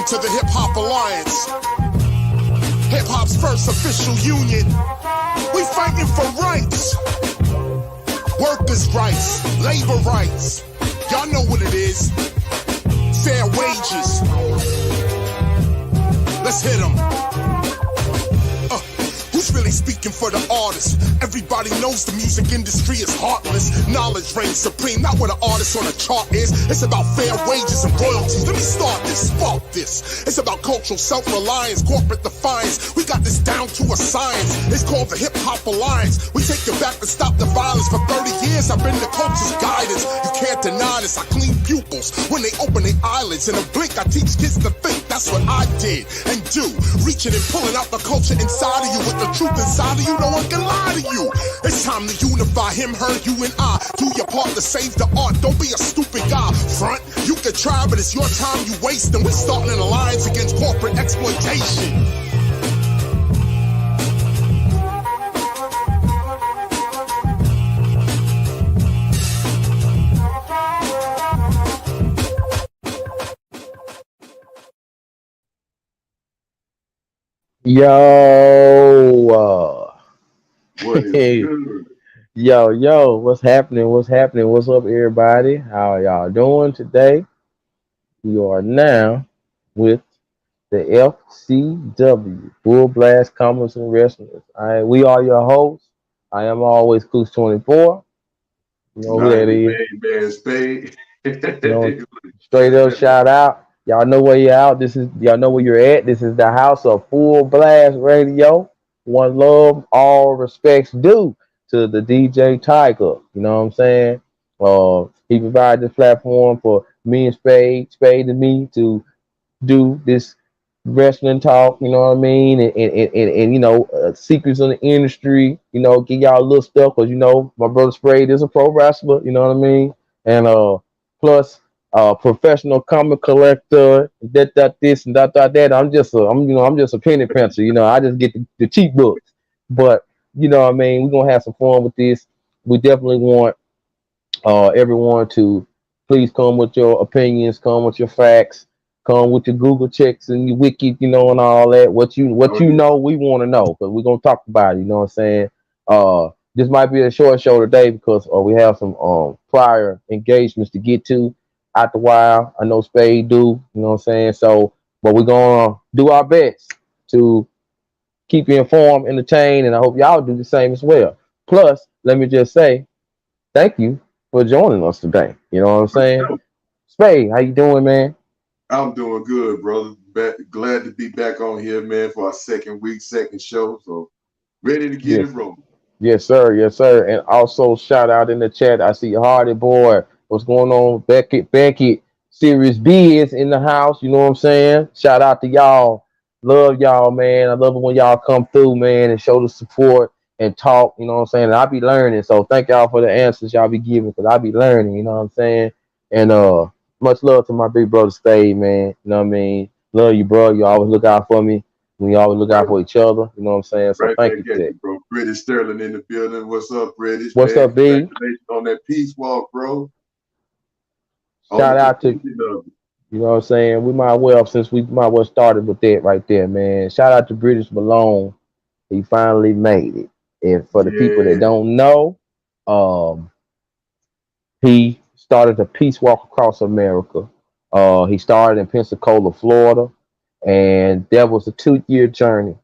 to the Hip Hop Alliance, hip hop's first official union. We fighting for rights, workers' rights, labor rights. Y'all know what it is. Fair wages. Let's hit 'em. Who's really speaking for the artists? Everybody knows the music industry is heartless. Knowledge reigns supreme, not what an artist on a chart is. It's about fair wages and royalties. Let me start this, spark this. It's about cultural self-reliance, corporate defiance. We got this down to a science. It's called the Hip Hop Alliance. We take it back to stop the violence. For 30 years, I've been the culture's guidance. You can't deny this. I clean pupils when they open their eyelids. In a blink, I teach kids to think. That's what I did and do. Reaching and pulling out the culture inside of you with the truth inside of you. No one can lie to you. It's time to unify him, her, you, and I. Do your part to save the art. Don't be a stupid guy. Front, you can try, but it's your time you waste. And we're starting an alliance against corporate exploitation. Yo, What is hey, good? yo, what's happening? What's happening? What's up, everybody? How y'all doing today? We are now with the FCW, Full Blast Commerce and Wrestlers. We are your hosts. I am always Coach 24. You know And who I am that the is. main man Spade. You know, straight up shout out. Y'all know where you're out. Y'all know where you're at. This is the house of Full Blast Radio. One love, all respects due to the DJ Tiger. You know what I'm saying? He provided this platform for me and Spade and me to do this wrestling talk, you know what I mean? And you know, secrets of the industry, you know, give y'all a little stuff because, you know, my brother Spade is a pro wrestler, you know what I mean? And plus, professional comic collector, this and that. I'm just a penny pencil, you know, I just get the cheap books. But, you know what I mean? We're going to have some fun with this. We definitely want everyone to please come with your opinions, come with your facts, come with your Google checks and your wiki, you know, and all that. What Oh you yeah. know, we want to know because we're gonna talk about it. You know what I'm saying? This might be a short show today because we have some prior engagements to get to out the while. I know Spade do. You know what I'm saying? So, but we're gonna do our best to keep you informed, entertained, and I hope y'all do the same as well. Plus, let me just say thank you for joining us today. You know what I'm For saying? sure. Spade, how you doing, man? I'm doing good, brother. Glad to be back on here, man, for our second week, second show. So ready to get it Yes, rolling. yes, sir, yes, sir. And also shout out in the chat. I see Hardy Boy. What's going on? Beckett, Series B is in the house. You know what I'm saying? Shout out to y'all. Love y'all, man. I love it when y'all come through, man, and show the support and talk. You know what I'm saying? And I be learning. So thank y'all for the answers y'all be giving because I be learning. You know what I'm saying? And much love to my big brother Spade, man. You know what I mean? Love you, bro. You always look out for me. We always look out Right, for each other. You know what I'm saying? So right thank back you for at that. you, bro. British Sterling in the building. What's up, British, What's man? up, B? Congratulations on that peace walk, bro. On the Shout out to, completion of it. you know what I'm saying? We might well started with that right there, man. Shout out to British Malone. He finally made it. And for the people that Yeah. don't know, um, he started a peace walk across America. He started in Pensacola, Florida, and that was a 2 year journey.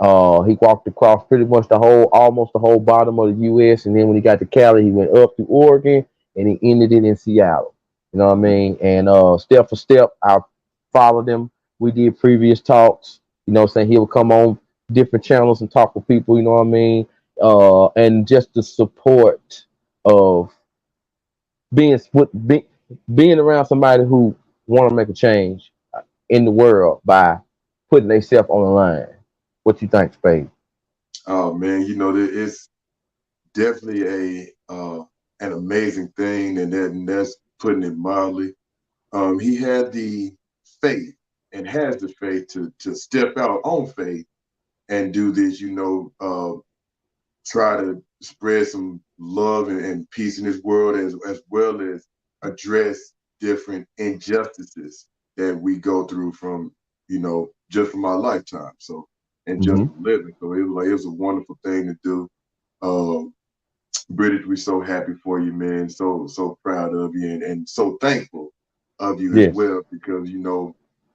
He walked across pretty much almost the whole bottom of the U.S. And then when he got to Cali, he went up to Oregon and he ended it in Seattle. You know what I mean? And step for step, I followed him. We did previous talks. You know what I'm saying? He would come on different channels and talk with people. You know what I mean? And just the support of being with be, being around somebody who want to make a change in the world by putting themselves on the line. What you think, Spade? Oh man, it's definitely a an amazing thing, and that's putting it mildly. He had the faith and has the faith to step out on faith and do this. Try to spread some love and peace in this world, as well as address different injustices that we go through from, just from our lifetime. So, and just Mm-hmm. from living. So it was a wonderful thing to do. Um, British, we're so happy for you, man. So proud of you, and so thankful of you as Yes. well, because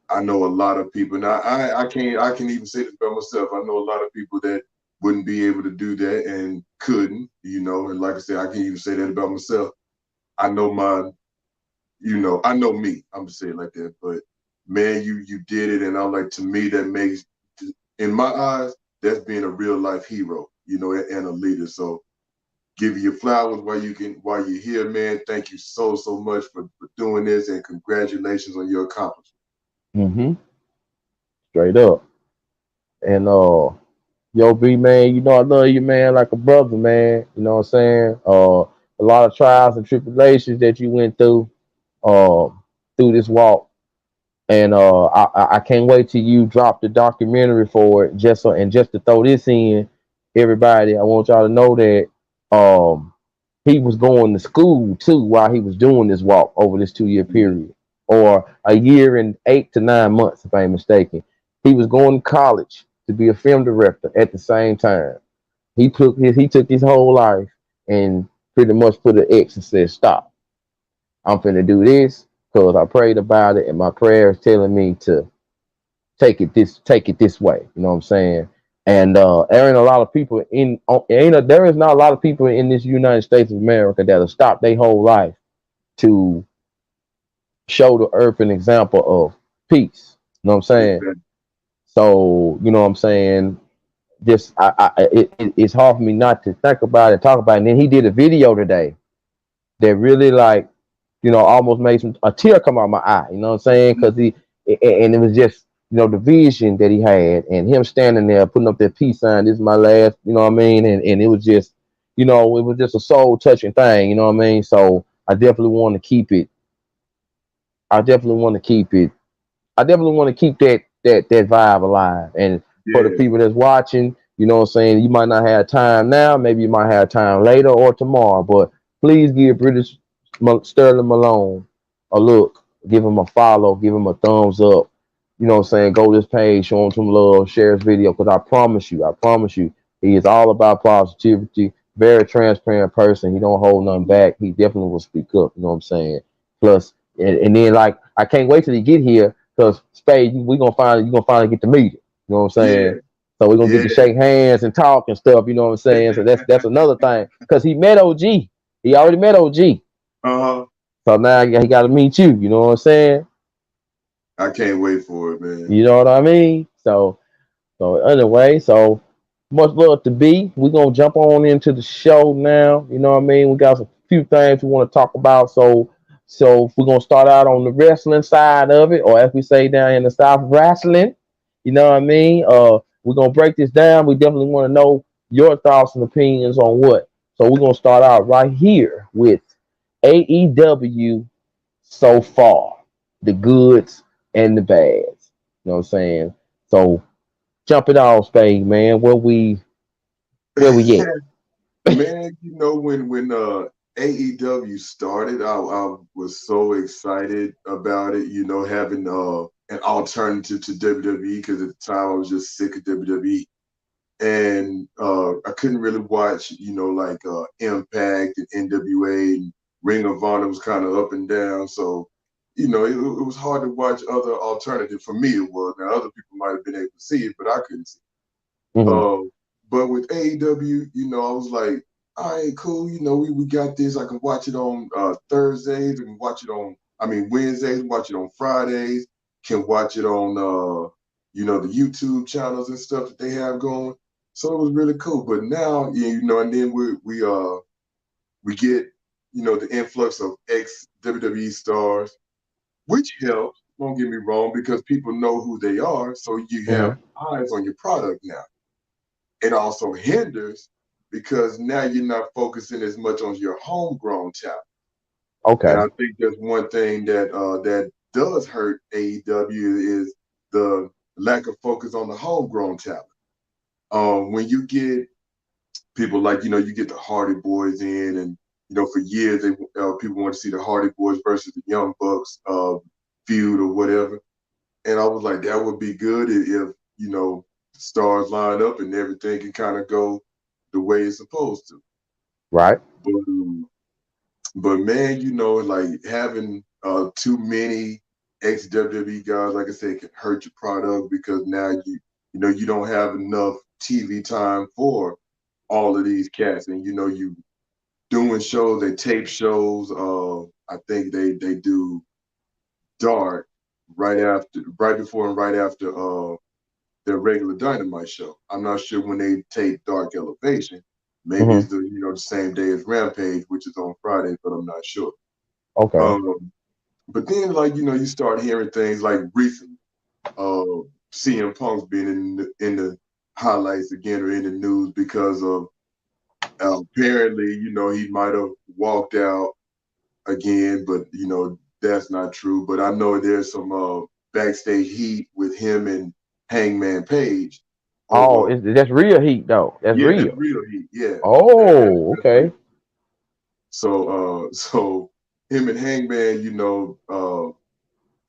I know a lot of people. Now I can even say this about myself. I know a lot of people that wouldn't be able to do that and couldn't, and like I said, I can even say that about myself. I know I know me. I'm gonna say it like that, but man, you did it, and I'm like, to me, that makes, in my eyes, that's being a real life hero, and a leader. So give you your flowers while you're here, man. Thank you so much for doing this, and congratulations on your accomplishment. Mm-hmm. Straight up. And yo, B man, I love you, man, like a brother, man. You know what I'm saying? A lot of trials and tribulations that you went uh, through this walk. And I can't wait till you drop the documentary for it. Just to throw this in, everybody, I want y'all to know that um he was going to school too while he was doing this walk over this 2 year period, or a year and 8 to 9 months, if I ain't mistaken. He was going to college to be a film director at the same time. He took his whole life and pretty much put an X and said, "Stop. I'm finna do this because I prayed about it, and my prayer is telling me to take it this way." You know what I'm saying? And there ain't a lot of people there is not a lot of people in this United States of America that'll stop their whole life to show the earth an example of peace. You know what I'm saying? Exactly. So you know what I'm saying. Just it's hard for me not to think about it, talk about it. And then he did a video today that really like almost made a tear come out my eye. You know what I'm saying? Because and it was just the vision that he had, and him standing there putting up that peace sign. This is my last. You know what I mean? And it was just, it was just a soul touching thing. You know what I mean? So I definitely want to keep it. I definitely want to keep it. I definitely want to keep that vibe alive. And for the Yeah. people that's watching, you know what I'm saying, you might not have time now, maybe you might have time later or tomorrow, but please give British Sterling Malone a look, give him a follow, give him a thumbs up. You know what I'm saying? Go to this page, show him some love, share his video, because I promise you, he is all about positivity, very transparent person. He don't hold nothing back. He definitely will speak up. You know what I'm saying? Plus, and then like I can't wait till he get here because Spade, you gonna finally get to meet him. You know what I'm saying? Yeah. So we're gonna get Yeah. to shake hands and talk and stuff. You know what I'm saying? So that's another thing because he met OG. He already met OG. Uh-huh. So now he got to meet you. You know what I'm saying? I can't wait for it, man. You know what I mean? So anyway, so much love to be. We're gonna jump on into the show now. You know what I mean? We got a few things we want to talk about. So we're gonna start out on the wrestling side of it, or as we say down in the South, wrestling. You know what I mean? We're gonna break this down. We definitely want to know your thoughts and opinions on what. So we're gonna start out right here with AEW so far, the goods and the bads. You know what I'm saying? So jump it off, Spade, man. Where we at? Man, when AEW started, I was so excited about it, having an alternative to WWE, because at the time I was just sick of WWE. And I couldn't really watch, like Impact and NWA, and Ring of Honor was kind of up and down. So, it was hard to watch other alternative. For me, it was. Now, other people might have been able to see it, but I couldn't see it. Mm-hmm. But with AEW, I was like, all right, cool. We got this. I can watch it on Thursdays. I can watch it on, Wednesdays, watch it on Fridays, can watch it on, the YouTube channels and stuff that they have going. So it was really cool. But now, and then we get, the influx of ex WWE stars, which helps. Don't get me wrong, because people know who they are, so you have Mm-hmm. eyes on your product now. It also hinders because now you're not focusing as much on your homegrown talent. And Okay. I think that's one thing that does hurt AEW is the lack of focus on the homegrown talent. When you get people like you get the Hardy Boys in, and for years people want to see the Hardy Boys versus the Young Bucks. feud or whatever. And I was like, that would be good if stars line up and everything can kind of go the way it's supposed to. Right. But, man, like having too many ex WWE guys, like I said, can hurt your product because now you don't have enough TV time for all of these cats, and you doing shows, they tape shows. I think they do Dark right before and right after their regular Dynamite show. I'm not sure when they tape Dark Elevation. Maybe Mm-hmm. it's the same day as Rampage, which is on Friday, but I'm not sure. Okay. But then you start hearing things like recently, CM Punk's being in the highlights again or in the news because of apparently he might have walked out again, but that's not true. But I know there's some backstage heat with him and Hangman Page Oh, over. that's real heat though. That's Yeah, that's real. real heat. Yeah, Oh, that's real. okay. So him and Hangman,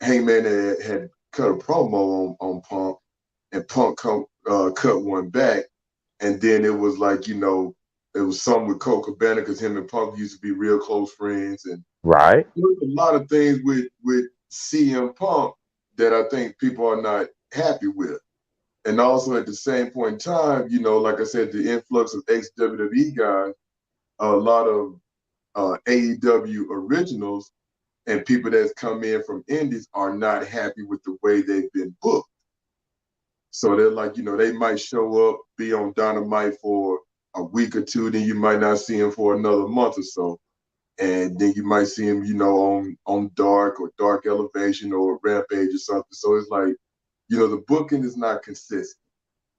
Hangman had cut a promo on Punk, and Punk cut one back, and then it was like it was something with Cole Cabana because him and Punk used to be real close friends, and Right. there's a lot of things with CM Punk that I think people are not happy with. And also at the same point in time, like I said, the influx of ex WWE guys, a lot of AEW originals and people that's come in from indies are not happy with the way they've been booked. So they're like, they might show up, be on Dynamite for a week or two, then you might not see them for another month or so. And then you might see him, on Dark or Dark Elevation or Rampage or something. So it's like, the booking is not consistent.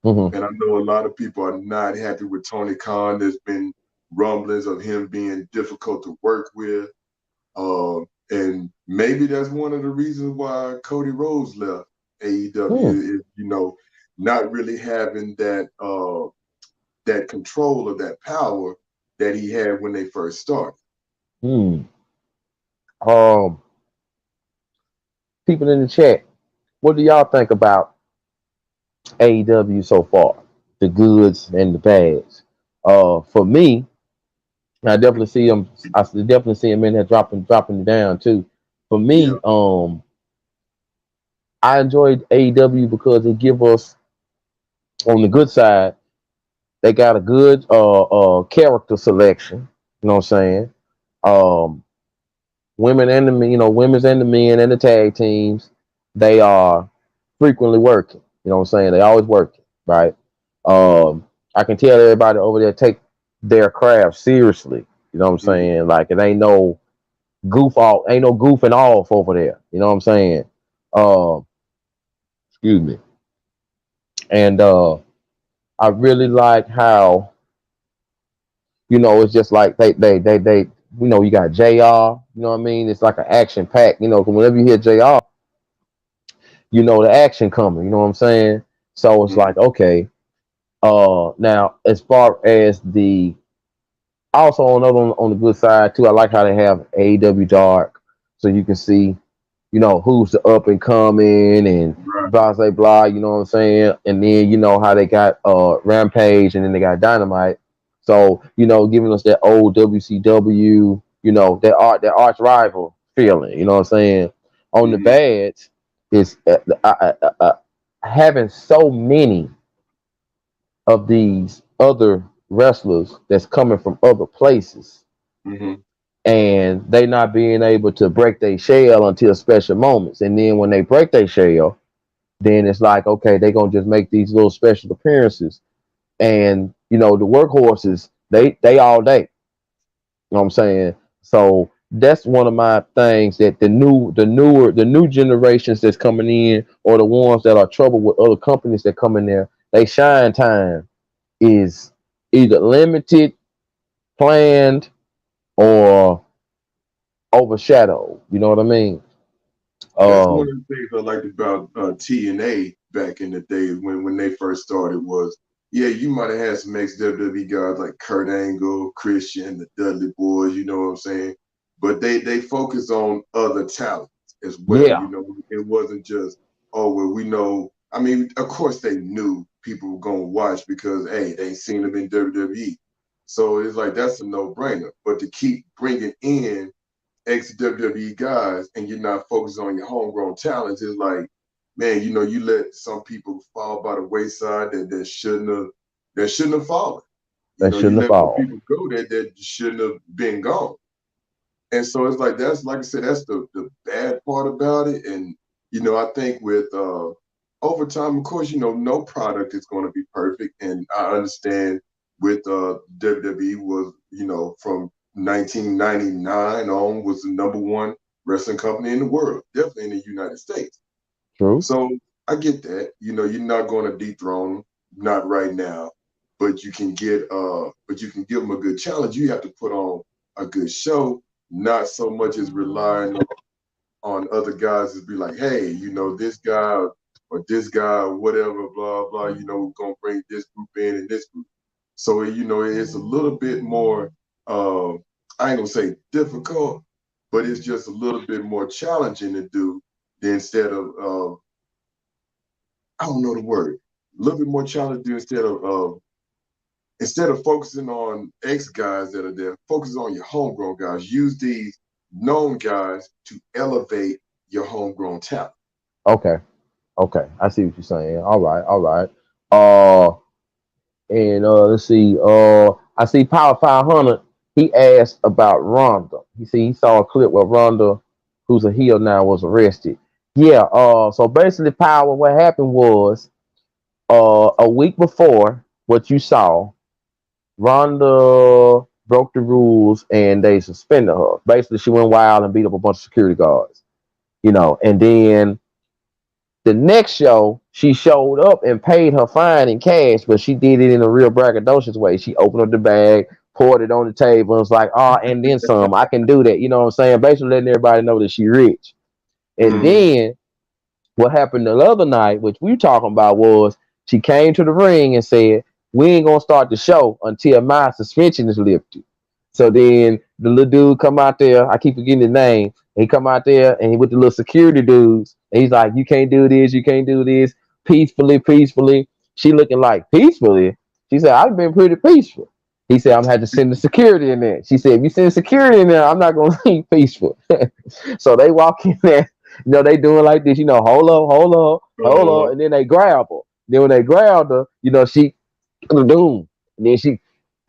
Mm-hmm. And I know a lot of people are not happy with Tony Khan. There's been rumblings of him being difficult to work with. And maybe that's one of the reasons why Cody Rhodes left Hmm. AEW is, not really having that control or that power that he had when they first started. Hmm. Um, people in the chat, what do y'all think about AEW so far? The goods and the bads. For me, I definitely see them. I definitely see them in there dropping it down too. For Yeah. me, I enjoyed AEW because it give us on the good side. They got a good character selection. You know what I'm saying? Um, women and the men, women's and the men and the tag teams, they are frequently working. You know what I'm saying? They always working, right? I can tell everybody over there take their craft seriously. You know what I'm Mm-hmm. saying? Like it ain't no goofing off over there. You know what I'm saying? Um, excuse me. And I really like how it's just like they you got JR. You know what I mean? It's like an action pack. 'Cause whenever you hear JR, the action coming. You know what I'm saying? So it's Mm-hmm. like okay. Now as far as the also on the good side too, I like how they have AEW Dark, so you can see who's the up and coming and Right. blah blah blah. You know what I'm saying? And then how they got Rampage and then they got Dynamite. So giving us that old WCW, their arch rival feeling. You know what I'm saying? On the Mm-hmm. bads, is having so many of these other wrestlers that's coming from other places Mm-hmm. and they not being able to break their shell until special moments. And then when they break their shell, then it's like, okay, they're gonna just make these little special appearances. And the workhorses, they all day. You know what I'm saying? So that's one of my things that the new generations that's coming in or the ones that are trouble with other companies that come in there, they shine time is either limited, planned, or overshadowed. You know what I mean? That's one Um, of the things I liked about TNA back in the days when they first started was, yeah, you might have had some ex-WWE guys like Kurt Angle, Christian, the Dudley Boys, you know what I'm saying? But they focus on other talent. as well. Yeah, You know, it wasn't just, oh well, we know. I mean, of course they knew people were gonna watch because hey, they ain't seen them in WWE. So it's like that's a no-brainer. But to keep bringing in ex-WWE guys and you're not focused on your homegrown talents is like, man, you know, you let some people fall by the wayside that shouldn't have fallen. You they know, you shouldn't have let some fallen. people go that shouldn't have been gone. And so it's like that's like I said, that's the bad part about it. And you know, I think with over time, of course, you know, no product is going to be perfect. And I understand with WWE was, you know, from 1999 on was the number one wrestling company in the world, definitely in the United States. True. So I get that. You know, you're not going to dethrone them, not right now, but you can give them a good challenge. You have to put on a good show, not so much as relying on other guys to be like, hey, you know, this guy or whatever, blah blah. You know, we're gonna bring this group in and this group. So you know, it's a little bit more. I ain't gonna say difficult, but it's just a little bit more challenging to do than instead of I don't know the word. A little bit more challenging instead of focusing on ex guys that are there, focus on your homegrown guys. Use these known guys to elevate your homegrown talent. Okay. Okay. I see what you're saying. All right. All right. Uh, and let's see. I see Power 500. He asked about Ronda. He saw a clip where Ronda, who's a heel now, was arrested. Yeah. So basically, Power. What happened was, a week before what you saw, Ronda broke the rules and they suspended her. Basically, she went wild and beat up a bunch of security guards. And then the next show, she showed up and paid her fine in cash, but she did it in a real braggadocious way. She opened up the bag, poured it on the table, and was like, "Oh, and then some. I can do that." You know what I'm saying? Basically, letting everybody know that she rich. And Mm-hmm. then what happened the other night, which we talking about, was she came to the ring and said, "We ain't gonna start the show until my suspension is lifted." So then the little dude come out there. I keep forgetting his name. He come out there and he with the little security dudes. And he's like, "You can't do this. You can't do this. Peacefully, peacefully." She looking like peacefully. She said, "I've been pretty peaceful." He said, "I'm gonna have to send the security in there." She said, "If you send security in there, I'm not gonna be peaceful." So they walk in there. They doing like this. Hold up, hold up, hold up, and then they grab her. Then when they grabbed her, she doom, and then she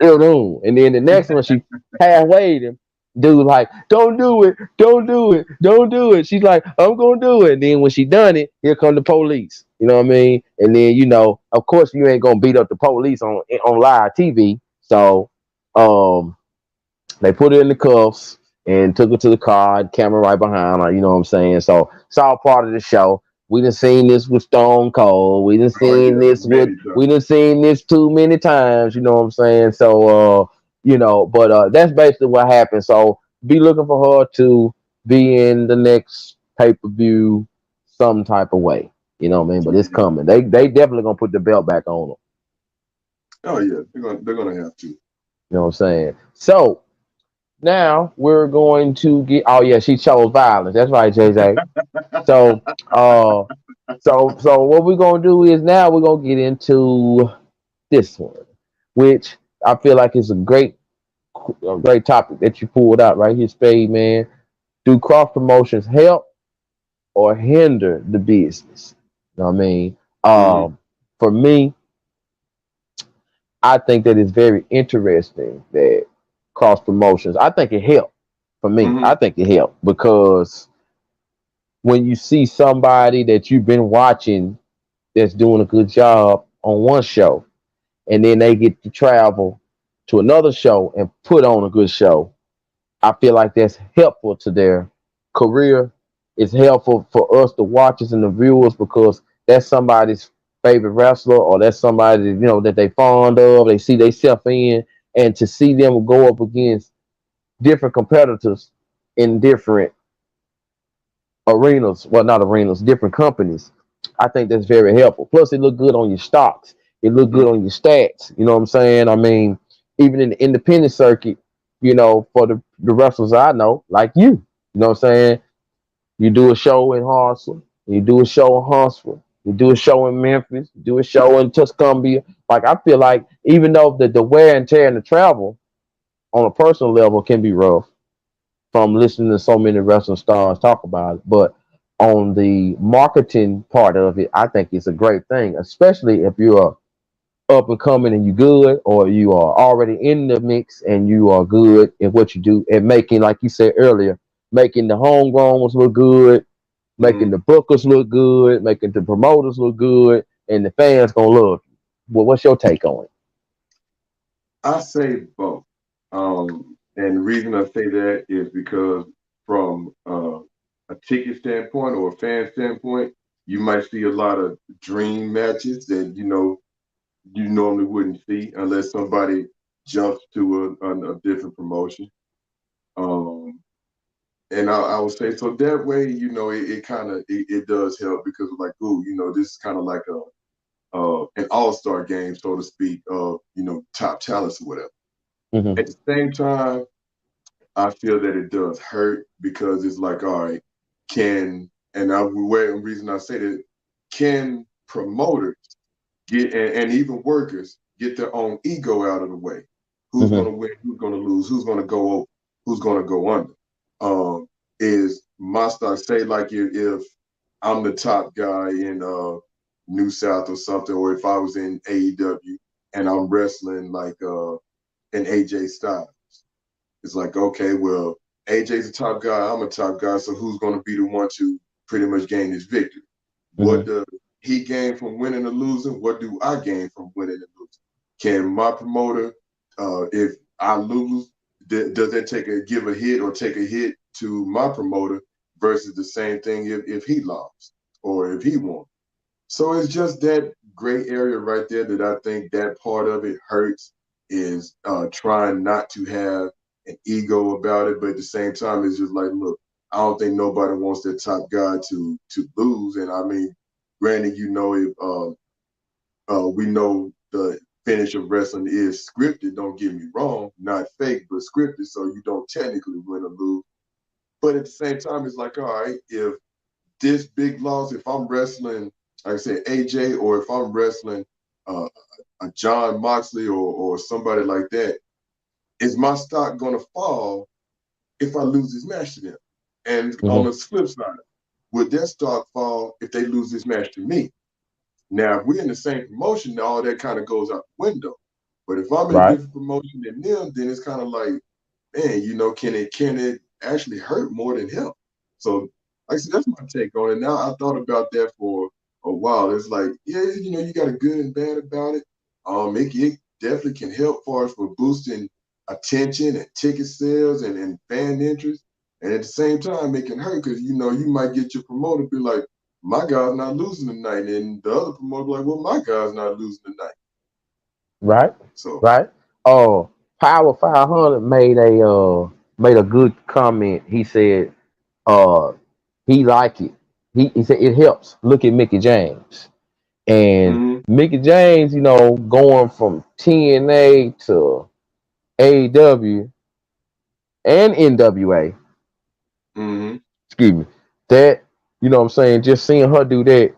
doom, and then the next one she halfway him. Dude like, "Don't do it, don't do it, don't do it." She's like, "I'm gonna do it." And then when she done it, here come the police. You know what I mean? And then of course, you ain't gonna beat up the police on live TV. So, um, they put her in the cuffs and took her to the car, camera right behind her. You know what I'm saying? So it's all part of the show. We done seen this with Stone Cold. Oh yeah, many We times. done seen this too many times. You know what I'm saying? So but that's basically what happened. So be looking for her to be in the next pay per view some type of way. You know what I mean? But it's Mhm. coming. They definitely gonna put the belt back on her. Oh yeah, they're gonna have to. You know what I'm saying? So now we're going to get. Oh yeah, she chose violence. That's right, JJ. So uh, so what we're gonna do is now we're gonna get into this one, which I feel like is a great topic that you pulled out right here, Spade man. Do cross promotions help or hinder the business? You know what I mean? Mm-hmm. For me, I think that it's very interesting that cross promotions. I think it helped. For me, Mm-hmm. I think it helped because when you see somebody that you've been watching that's doing a good job on one show, and then they get to travel to another show and put on a good show, I feel like that's helpful to their career. It's helpful for us, the watchers and the viewers, because that's somebody's favorite wrestler or that's somebody that they fond of. They see themselves in, and to see them go up against different competitors in different arenas, well, not arenas, different companies. I think that's very helpful. Plus, it look good on your stocks. It look good on your stats. You know what I'm saying? I mean, even in the independent circuit, for the wrestlers I know, like you know what I'm saying? You do a show in Hartsel, you do a show in Huntsville, you do a show in Memphis, you do a show in Tuscumbia. Like I feel like even though the wear and tear and the travel on a personal level can be rough from listening to so many wrestling stars talk about it, but on the marketing part of it, I think it's a great thing, especially if you're up and coming and you good, or you are already in the mix and you are good at what you do and making, like you said earlier, making the homegrown ones look good, making Mm, the bookers look good, making the promoters look good, and the fans gonna love you. Well, what's your take on it? I say both. And the reason I say that is because from a ticket standpoint or a fan standpoint, you might see a lot of dream matches that you normally wouldn't see unless somebody jumps to a different promotion. Um, and I would say so that way, it kind of it does help because like, ooh, this is kind of like a an all-star game, so to speak, of top talents or whatever. Mm-hmm. At the same time, I feel that it does hurt because it's like, all right, the reason I say that, can promoters and even workers get their own ego out of the way? Who's Mm-hmm. gonna win? Who's gonna lose? Who's gonna go over? Who's gonna go under? Is my stock, say like if I'm the top guy in New South or something, or if I was in AEW and I'm wrestling like an AJ Styles. It's like, okay, well, AJ's a top guy, I'm a top guy, so who's going to be the one to pretty much gain this victory? What Mm-hmm. does he gain from winning or losing? What do I gain from winning and losing? Can my promoter, if I lose, does that give a hit or take a hit to my promoter versus the same thing if he lost or if he won? So it's just that gray area right there that I think that part of it hurts, is trying not to have an ego about it, but at the same time, it's just like, look, I don't think nobody wants their top guy to lose. And I mean, granted, if we know the finish of wrestling is scripted, don't get me wrong, not fake, but scripted, so you don't technically win or lose. But at the same time, it's like, all right, if this big loss, if I'm wrestling, like I said, AJ, or if I'm wrestling uh, a John Moxley or somebody like that, is my stock going to fall if I lose this match to them? And on Mm-hmm. the flip side, would their stock fall if they lose this match to me? Now, if we're in the same promotion, all that kind of goes out the window. But if I'm in a Right. different promotion than them, then it's kind of like, man, can it actually hurt more than help? So, like I said, that's my take on it. Now, I thought about that for a while. It's like, yeah, you got a good and bad about it. It definitely can help for boosting attention and ticket sales and fan interest. And at the same time, it can hurt because you might get your promoter be like, my guy's not losing tonight, and the other promoter be like, well, my guy's not losing tonight. Right. So, Right. Oh, Power 500 made a good comment. He said, uh, he like it. He said it helps. Look at Mickey James. And mm-hmm, Mickey James, going from TNA to AEW and NWA, mm-hmm, excuse me, that, what I'm saying, just seeing her do that,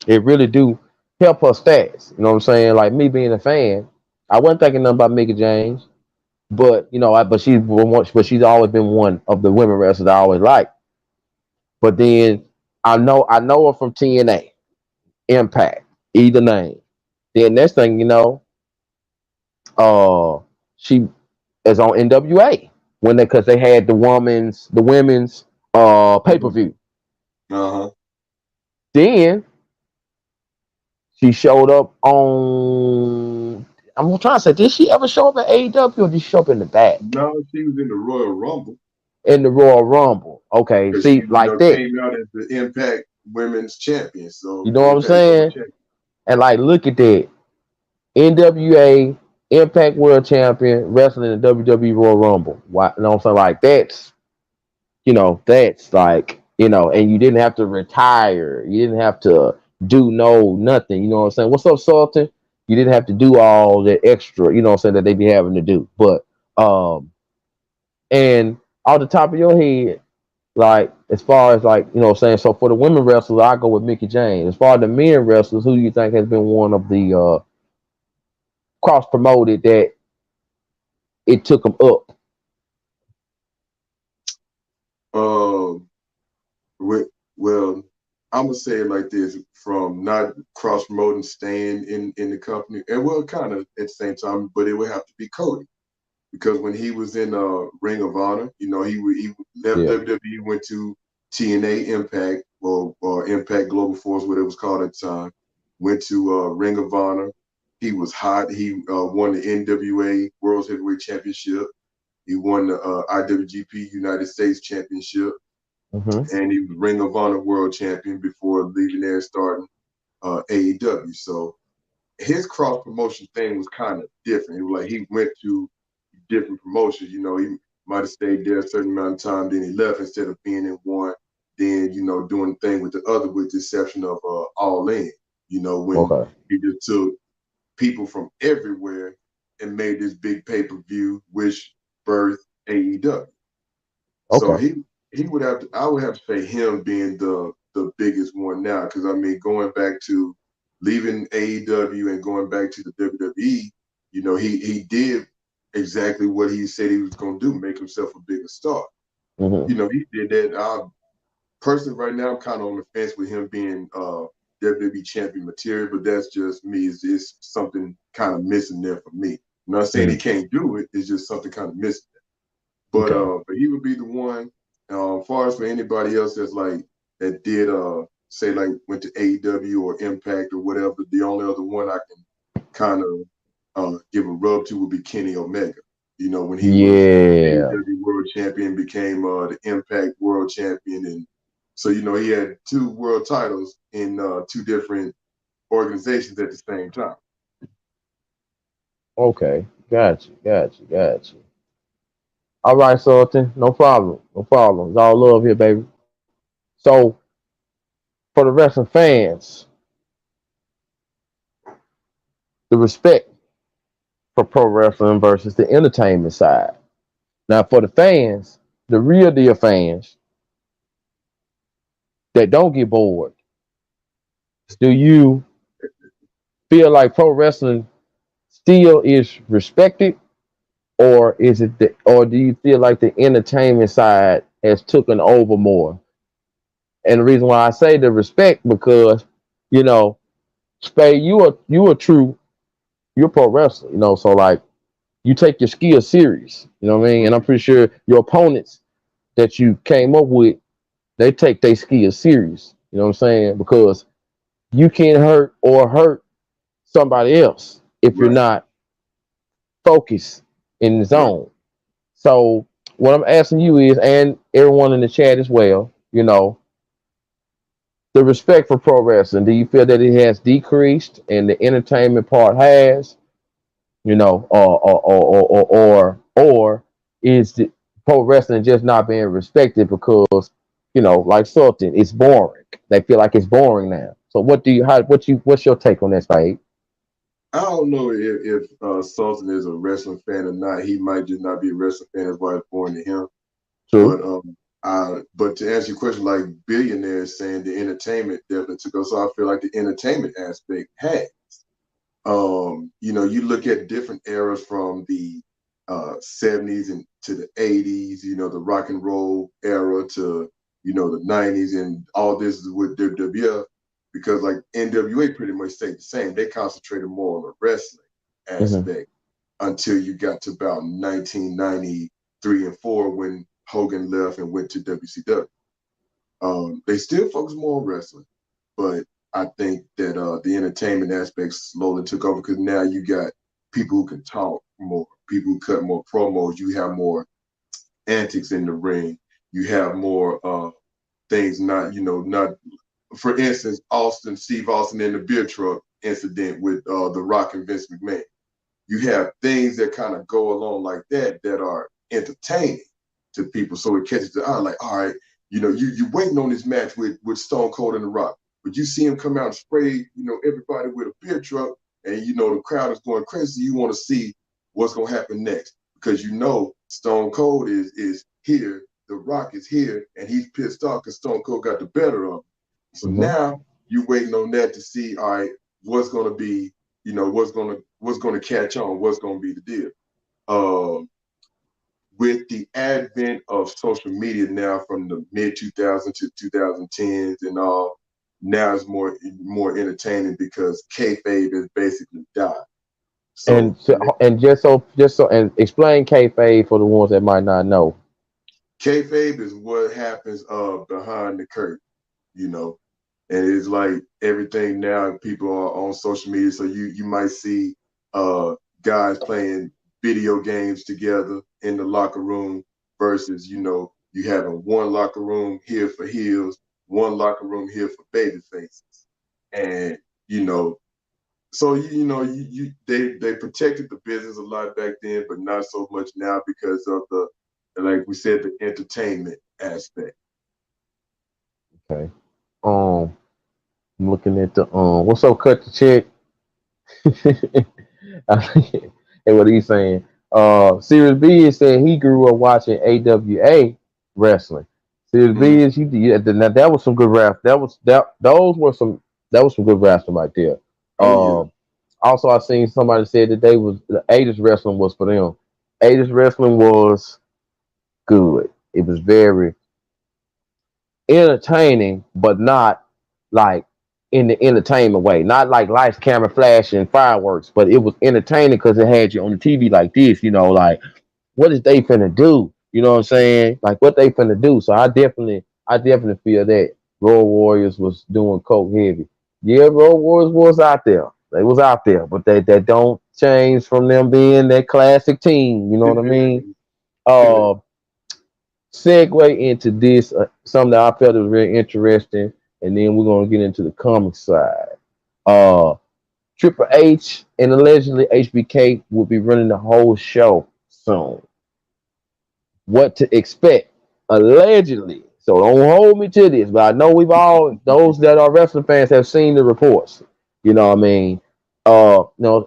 it really do help her stats. You know what I'm saying? Like me being a fan, I wasn't thinking nothing about Mickey James, but but she's always been one of the women wrestlers I always liked. But then I know her from TNA, Impact, either name. Then next thing you know, uh, she is on NWA when because they had the women's pay per view. uh-huh. Then she showed up on. I'm trying to say, did she ever show up at AEW or did she show up in the back No, she was in the Royal Rumble in the Royal Rumble? Okay, because she, see, like that. came out as the Impact Women's Champion. You So know what I'm Impact World saying? Champion. And like, look at that. NWA Impact World Champion wrestling in the WWE Royal Rumble. Why? You know what I'm saying? Like that's like, and you didn't have to retire. You didn't have to do nothing. You know what I'm saying? What's up, Sultan? You didn't have to do all that extra, what I'm saying, that they be having to do. But and off the top of your head, Like as far as like saying, so for the women wrestlers, I go with Mickey James. As far as the men wrestlers, who do you think has been one of the cross promoted that it took them up? Um, well, I'm gonna say it like this: from not cross promoting, staying in the company, and well, kind of at the same time, but it would have to be Cody because when he was in Ring of Honor, he left Yeah. WWE, went to TNA Impact or Impact Global Force, whatever it was called at the time. Went to Ring of Honor. He was hot. He won the NWA World Heavyweight Championship. He won the IWGP United States Championship, Hmm. and he was Ring of Honor World Champion before leaving there and starting AEW. So his cross promotion thing was kind of different. It was like he went to different promotions. He might have stayed there a certain amount of time, then he left instead of being in one, then doing the thing with the other, with the exception of All In. When Okay. he just took people from everywhere and made this big pay per view, which birthed AEW. So Okay. he would have to, I would have to say him being the biggest one now, because I mean going back to leaving AEW and going back to the WWE, he did exactly what he said he was going to do, make himself a bigger star. Hmm. He did that. Personally, right now, I'm kind of on the fence with him being WWE champion material, but that's just me. It's something kind of missing there for me. I'm not saying he Hmm. can't do it. It's just something kind of missing. Okay. But he would be the one. Far as for anybody else that's like that did say like went to AEW or Impact or whatever, the only other one I can kind of give a rub to would be Kenny Omega. When he was Yeah. AEW World Champion, became the Impact World Champion, and so he had two world titles in two different organizations at the same time. Okay. Got you. Got you. Got you. All right, Sultan. No problem. No problem. It's all love here, baby. So for the wrestling fans, the respect for pro wrestling versus the entertainment side. Now, for the fans, the real deal fans that don't get bored, do you feel like pro wrestling still is respected, or is it or do you feel like the entertainment side has taken over more? And the reason why I say the respect because you know, Spade, you a true you're a pro wrestler, so like you take your skill serious, you know what I mean? And I'm pretty sure your opponents that you came up with, they take their skills serious, you know what I'm saying? Because you can't hurt somebody else if you're Right, not focused in the right. zone. So what I'm asking you is, and everyone in the chat as well, the respect for pro wrestling. Do you feel that it has decreased and the entertainment part has, or is the pro wrestling just not being respected because, like Sultan, it's boring. They feel like it's boring now. So what's your take on that, Spade? I don't know if Sultan is a wrestling fan or not. He might just not be a wrestling fan. That's why it's born to him. True. But to answer your question, like billionaires saying the entertainment definitely took us. So I feel like the entertainment aspect had. You look at different eras from the 70s and to the 80s, the rock and roll era to, the 90s, and all this is with WWF because like NWA pretty much stayed the same. They concentrated more on the wrestling Hmm. aspect until you got to about 1993 and 4 when Hogan left and went to WCW. They still focus more on wrestling, but I think that the entertainment aspect slowly took over because now you got people who can talk more, people who cut more promos. You have more antics in the ring. You have more things. Not for instance, Steve Austin in the beer truck incident with The Rock and Vince McMahon. You have things that kind of go along like that are entertaining to people. So it catches the eye, like, all right, you waiting on this match with Stone Cold and The Rock, but you see him come out and spray, everybody with a beer truck, and the crowd is going crazy. You want to see what's gonna happen next because Stone Cold is here The Rock is here and he's pissed off because Stone Cold got the better of him. So Mm-hmm. now you waiting on that to see, all right, what's going to be, what's going to catch on, what's going to be the deal. With the advent of social media now from the mid 2000s to 2010s and all, now it's more entertaining because kayfabe has basically died. And So and just so and explain kayfabe for the ones that might not know. kayfabe is what happens behind the curtain, you know, and it's like everything now. People are on social media, so you might see uh guys playing video games together in the locker room versus you having one locker room here for heels, one locker room here for baby faces, and you know so they protected the business a lot back then, but not so much now because of the, like we said, the entertainment aspect. Okay. Um, I'm looking at the what's up, cut the check. And what he's saying. Sirius B is saying he grew up watching AWA wrestling. Sirius B Mm. is now that was some good rap. That was some good wrestling right there. Oh yeah. Um, Also I seen somebody said that they was the 80s wrestling was for them. 80s wrestling was good. It was very entertaining, but not like in the entertainment way. Not like lights, camera, flash, and fireworks, but it was entertaining because it had you on the TV like this, like what is they finna do? You know what I'm saying? Like what they finna do. So I definitely feel that Road Warriors was doing coke heavy. Yeah, Road Warriors was out there. They was out there, but that don't change from them being that classic team. You know what I mean? Uh, segue into this, something that I felt was very interesting, and then we're gonna get into the comic side. Uh, Triple H and allegedly HBK will be running the whole show soon. What to expect? Allegedly. So don't hold me to this, but I know we've all those that are wrestling fans have seen the reports. You know what I mean?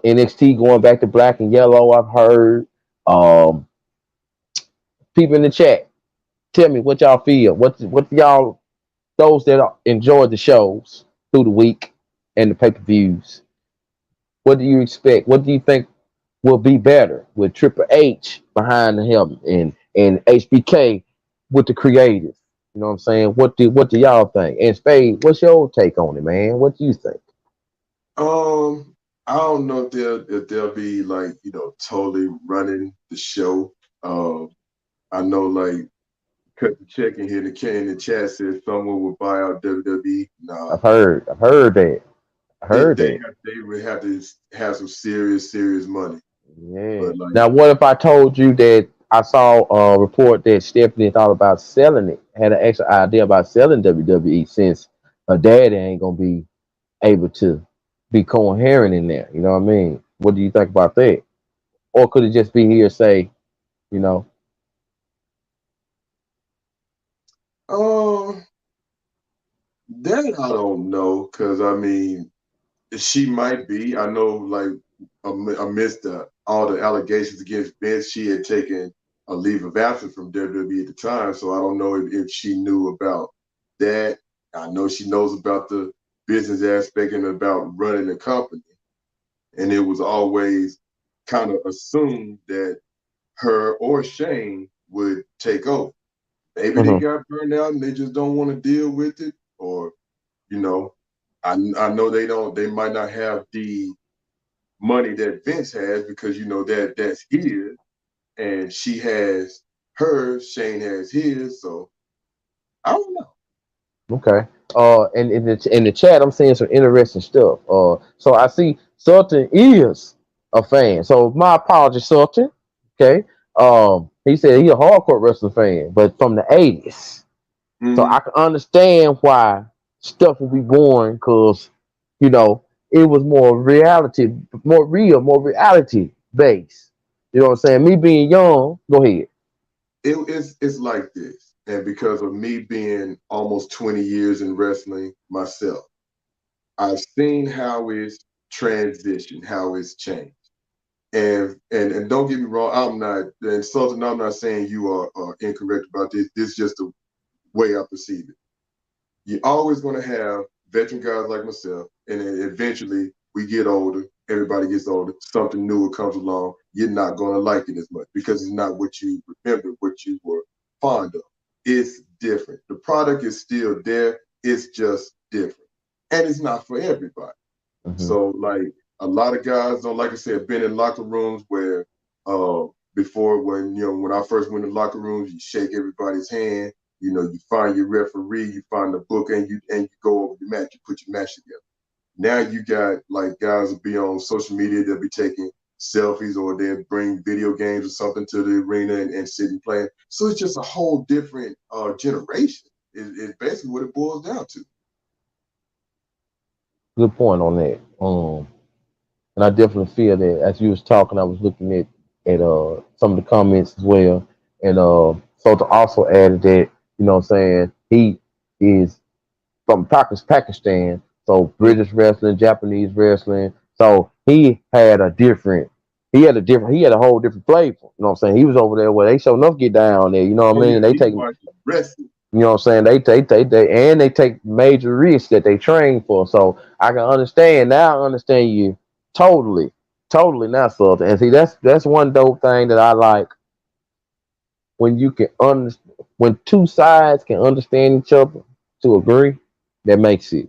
NXT going back to black and yellow. I've heard. Um, People in the chat, tell me what y'all feel. What y'all those that enjoyed the shows through the week and the pay-per-views. What do you expect? What do you think will be better with Triple H behind the helmet and HBK with the creators? You know what I'm saying? What do y'all think? And Spade, what's your take on it, man? What do you think? I don't know if they'll be like totally running the show. I know like cut the check in here. In the chat says someone will buy out WWE. Nah, I've heard that. I heard that. they would have to have some serious money. Yeah. But like, Now, what if I told you that I saw a report that Stephanie thought about selling it, had an extra idea about selling WWE since her daddy ain't gonna be able to be coherent in there. You know what I mean? What do you think about that? Or could it just be hearsay? You know? um, that I don't know, because I mean, she might be. I know, like, amidst all the allegations against Vince, she had taken a leave of absence from WWE at the time. So I don't know if she knew about that. I know she knows about the business aspect and about running the company. And it was always kind of assumed that her or Shane would take over. Maybe they Hmm. got burned out and they just don't want to deal with it, or you know, I know they might not have the money that Vince has because that's his, and she has hers, Shane has his, so I don't know. Okay. And in the chat, I'm seeing some interesting stuff. So I see Sultan is a fan. So my apologies, Sultan. Okay. He said he a hardcore wrestling fan, but from the '80s. So Mm-hmm. I can understand why stuff will be boring because, you know, it was more reality, more real, more reality based. You know what I'm saying? Me being young, go ahead. It's like this, and because of me being almost 20 years in wrestling myself, I've seen how it's transitioned, how it's changed. And don't get me wrong, I'm not insulting. I'm not saying you are incorrect about this. This is just the way I perceive it. You're always going to have veteran guys like myself, and then eventually we get older. Everybody gets older. Something newer comes along. You're not going to like it as much because it's not what you remember, what you were fond of. It's different. The product is still there. It's just different, and it's not for everybody. Mm-hmm. So like a lot of guys don't, like I said, been in locker rooms where uh before, when I first went to locker rooms, you shake everybody's hand, you find your referee, you find the book, and you go over the match, you put your match together. Now you got like guys will be on social media, they'll be taking selfies or they'll bring video games or something to the arena and sit and play. So it's just a whole different generation. It's basically what it boils down to. Good point on that. And I definitely feel that as you was talking, I was looking at some of the comments as well. And so to also add that, what I'm saying, he is from Pakistan, so British wrestling, Japanese wrestling. So he had a whole different flavor. You know what I'm saying? He was over there where they show enough get down there. You know what Oh I yeah, mean? They he take, watched wrestling. you know what I'm saying? They take major risks that they train for. So I can understand now. I understand you totally, totally now, Sultan. And see, that's one dope thing that I like when you can when two sides can understand each other to agree. That makes it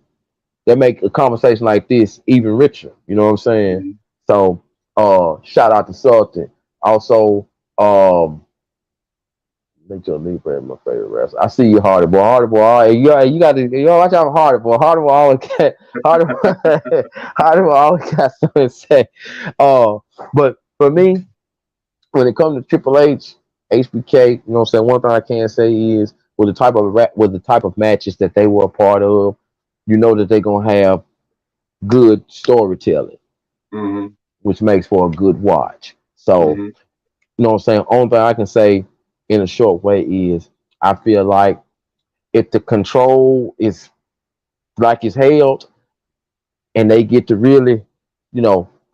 that make a conversation like this even richer. You know what I'm saying? Mhm. So, shout out to Sultan. Also, Nacho Libre is my favorite wrestler. I see you, Hardy Boy. Hardy Boy, you got to watch out for Hardy Boy. Hardy Boy always got Hardy Boy, Hardy Boy always got something to say. But for me, when it comes to Triple H, HBK, you know what I'm saying. One thing I can say is with the type of matches that they were a part of, you know that they're gonna have good storytelling, Mhm. which makes for a good watch. So, Mhm. you know what I'm saying? Only thing I can say in a short way is I feel like if the control is like it's held and they get to really,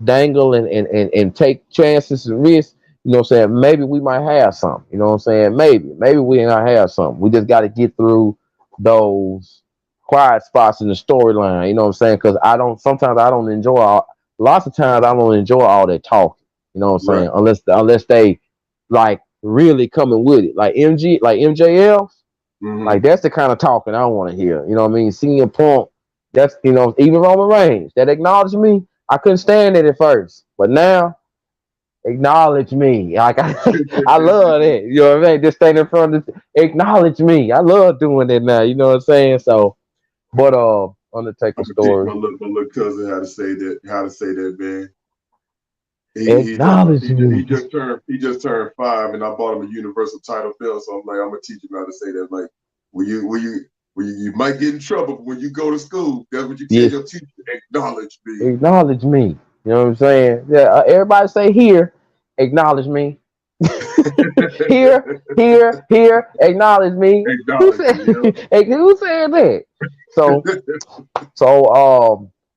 dangle and take chances and risks, you know what I'm saying? Maybe we might have something. You know what I'm saying? Maybe we might have something. We just got to get through those quiet spots in the storyline. You know what I'm saying? Because sometimes I don't enjoy lots of times I don't enjoy all that talking. You know what I'm Right. saying? Unless they like really coming with it, like MJL. Like Mhm. that's the kind of talking I want to hear. You know what I mean? Senior Punk, that's even Roman Reigns that acknowledged me. I couldn't stand it at first, but now acknowledge me. Like I love that. You know what I mean? Just stand in front of acknowledge me. I love doing that now. You know what I'm saying? So, but Undertaker I'm gonna teach story. my little cousin how to say that, man. Acknowledge me. He just turned 5, and I bought him a universal title belt. So I'm like, I'm gonna teach him how to say that. Like, you might get in trouble, but when you go to school, that's what you tell Yes, your teacher. Acknowledge me. acknowledge me. You know what I'm saying? Yeah, everybody say here, acknowledge me. Here, acknowledge me. Who Acknowledge said? me. Yeah. Who said that? So,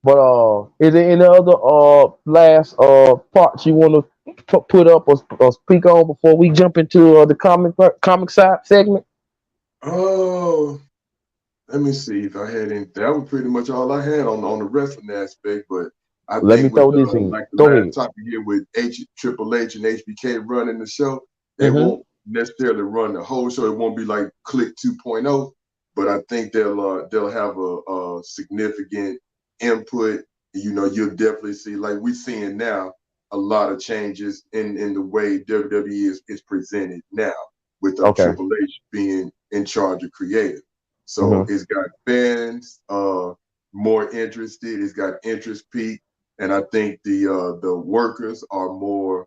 but is there any other last parts you want to put up or speak on before we jump into the comic side segment? Oh, let me see if I had any. That was pretty much all I had on the wrestling aspect. But I Let me think with throw this in. like the Go last ahead. topic here with Triple H and HBK running the show, they Mm-hmm. won't necessarily run the whole show. It won't be like Click 2.0, but I think they'll have a significant input. You'll definitely see, like we're seeing now, a lot of changes in the way WWE is presented now with Okay. Triple H being in charge of creative. So Mm-hmm. it's got fans more interested. It's got interest peak, and I think the workers are more.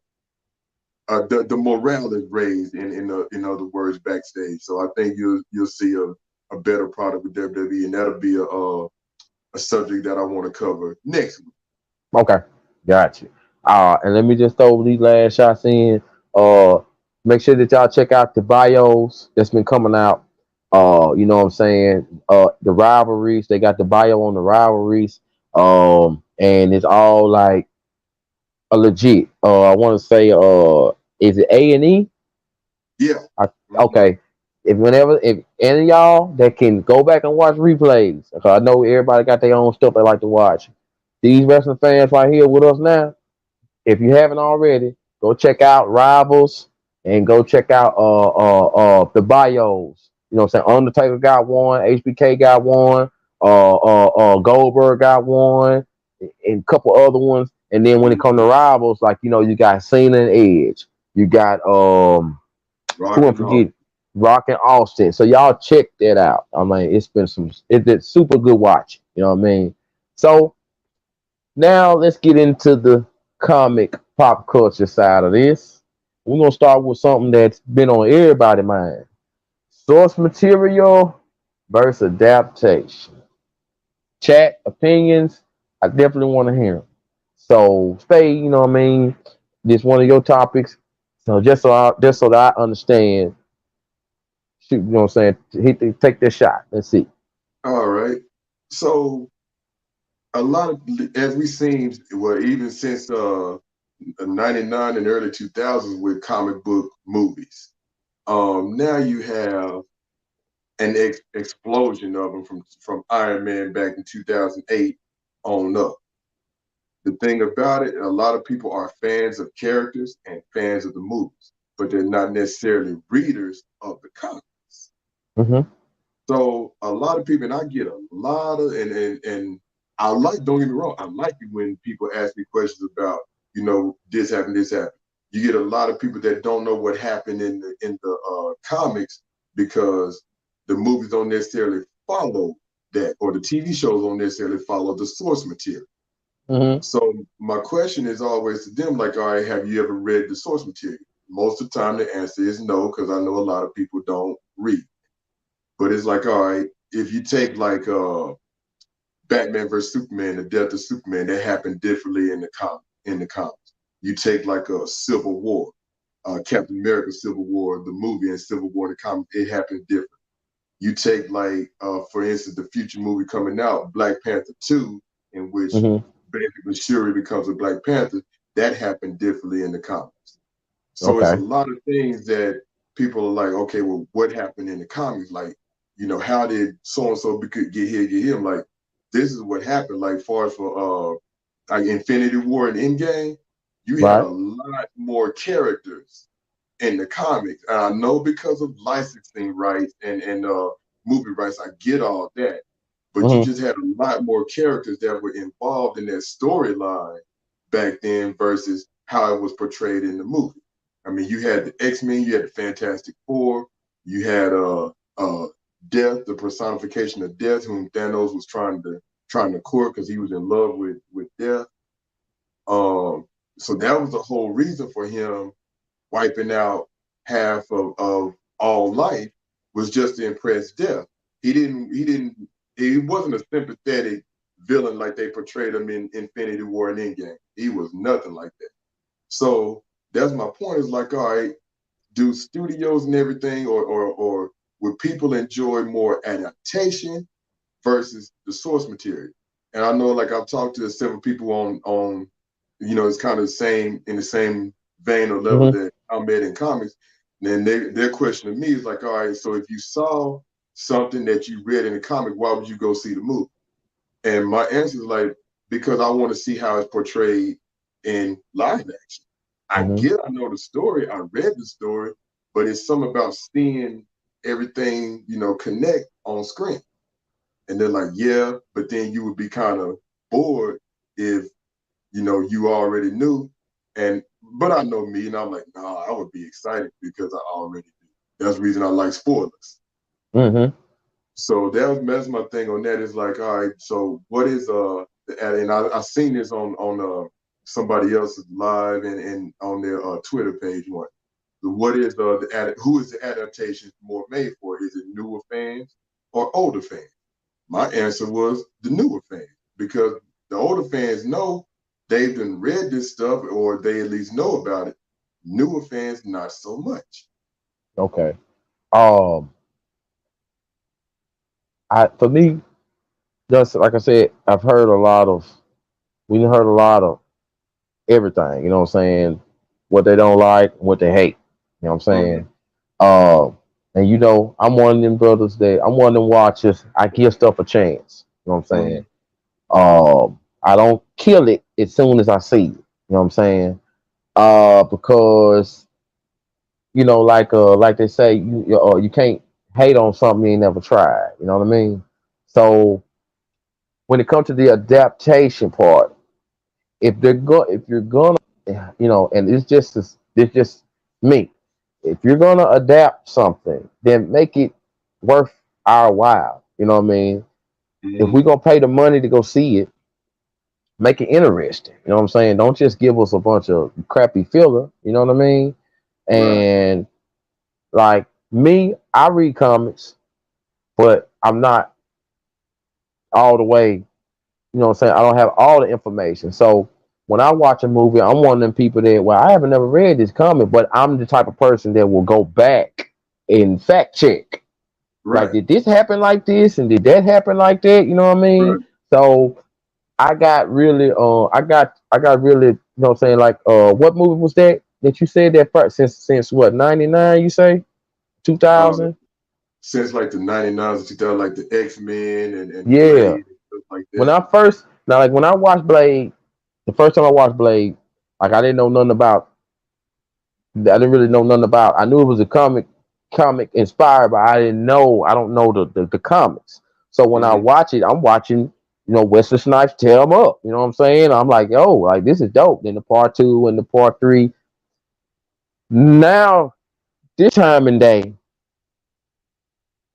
The morale is raised in other words backstage. So I think you'll see a better product with WWE, and that'll be a subject that I want to cover next week. Okay, got you. And let me just throw these last shots in. Uh, Make sure that y'all check out the bios that's been coming out. You know what I'm saying? The rivalries, they got the bio on the rivalries. And it's all like legit. I want to say, is it A&E? Yeah. Hmm. Okay. If any of y'all that can go back and watch replays, because I know everybody got their own stuff they like to watch. These wrestling fans right here with us now, if you haven't already, go check out Rivals and go check out the bios. You know what I'm saying? Undertaker got one, HBK got one, Goldberg got one, and a couple other ones. And then when it comes to Rivals, like you got Cena and Edge, you got who I Rocking off. forget, Rock and Austin. So y'all check that out. I mean, it's super good watch. You know what I mean? So now let's get into the comic pop culture side of this. We're gonna start with something that's been on everybody's mind. Source material versus adaptation. Chat opinions. I definitely want to hear them. So Faye, you know what I mean? This one of your topics. So just so that I understand, shoot, you know what I'm saying? Take this shot. Let's see. All right. So a lot of, as we seen, well, even since '99 and early 2000s with comic book movies, now you have an explosion of them from Iron Man back in 2008 on up. The thing about it, a lot of people are fans of characters and fans of the movies, but they're not necessarily readers of the comics. Mm-hmm. So a lot of people, and I get a lot of, and I like, don't get me wrong, I like it when people ask me questions about, this happened, this happened. You get a lot of people that don't know what happened in the comics because the movies don't necessarily follow that, or the TV shows don't necessarily follow the source material. Mm-hmm. So my question is always to them, like, all right, have you ever read the source material? Most of the time the answer is no, because I know a lot of people don't read. But it's like, all right, if you take like Batman versus Superman, the death of Superman, that happened differently in the comics. You take like a Civil War, Captain America Civil War, the movie, and Civil War in the comic, it happened different. You take like for instance the future movie coming out, Black Panther 2, in which Mm-hmm. basically Shuri becomes a Black Panther, that happened differently in the comics. So it's a Okay. lot of things that people are like, okay, well, what happened in the comics? Like, how did so and so get here, get him? Like, this is what happened. Like, far as for like Infinity War and Endgame, you had a Right. lot more characters in the comics. And I know because of licensing rights and movie rights, I get all that. But you Mm-hmm. just had a lot more characters that were involved in that storyline back then versus how it was portrayed in the movie. I mean, you had the X-Men, you had the Fantastic Four, you had Death, the personification of Death, whom Thanos was trying to court because he was in love with Death. Um, so that was the whole reason for him wiping out half of all life was just to impress Death. He wasn't a sympathetic villain like they portrayed him in Infinity War and Endgame. He was nothing like that. So that's my point. Is like, all right, do studios and everything, or would people enjoy more adaptation versus the source material? And I know, like, I've talked to several people on it's kind of the same, in the same vein or level Mm-hmm. that I'm at in comics. And then their question to me is like, all right, so if you saw something that you read in the comic, why would you go see the movie? And my answer is like, because I want to see how it's portrayed in live action. Mm-hmm. I know the story, I read the story, but it's something about seeing everything, connect on screen. And they're like, yeah, but then you would be kind of bored if, you already knew. But I know me, and I'm like, nah, I would be excited because I already knew. That's the reason I like spoilers. Mm-hmm. So that's my thing on that. Is like, all right, so what is and I seen this on somebody else's live and on their Twitter page one. So what is who is the adaptation more made for? Is it newer fans or older fans? My answer was the newer fans, because the older fans know they've been read this stuff, or they at least know about it. Newer fans, not so much. Okay. Um, for me, just like I said, I've heard a lot of we heard a lot of everything. You know what I'm saying? What they don't like, what they hate. You know what I'm Mm-hmm. saying? Uh, and you know, I'm one of them brothers that I'm one of them watchers. I give stuff a chance. You know what I'm saying? I don't kill it as soon as I see it. You know what I'm saying? Because like they say, you can't hate on something you ain't never tried. You know what I mean? So when it comes to the adaptation part, if you're gonna, and it's just me. If you're gonna adapt something, then make it worth our while. You know what I mean? If Mm-hmm. we're gonna pay the money to go see it, make it interesting. You know what I'm saying? Don't just give us a bunch of crappy filler. You know what I mean? Right. And like me, I read comics, but I'm not all the way. You know what I'm saying? I don't have all the information. So when I watch a movie, I'm one of them people that, well, I haven't never read this comic, but I'm the type of person that will go back and fact check. Like, Right. did this happen like this? And did that happen like that? You know what I mean? Right. So I got really, you know what I'm saying? Like, what movie was that you said that first, since what, 99, you say? Uh, 2000? since like the 99s, 2000, like the X-Men and Yeah. Blade and stuff like When that. I first, now, like, when I watched Blade, the first time I watched Blade, like, I didn't know nothing about, I didn't really know nothing about, I knew it was a comic inspired, but I don't know the comics. So when I Mm-hmm. watch it, I'm watching, Wesley Snipes tear them up. You know what I'm saying? I'm like, yo, like, this is dope. Then the part two and the part three. Now, this time and day,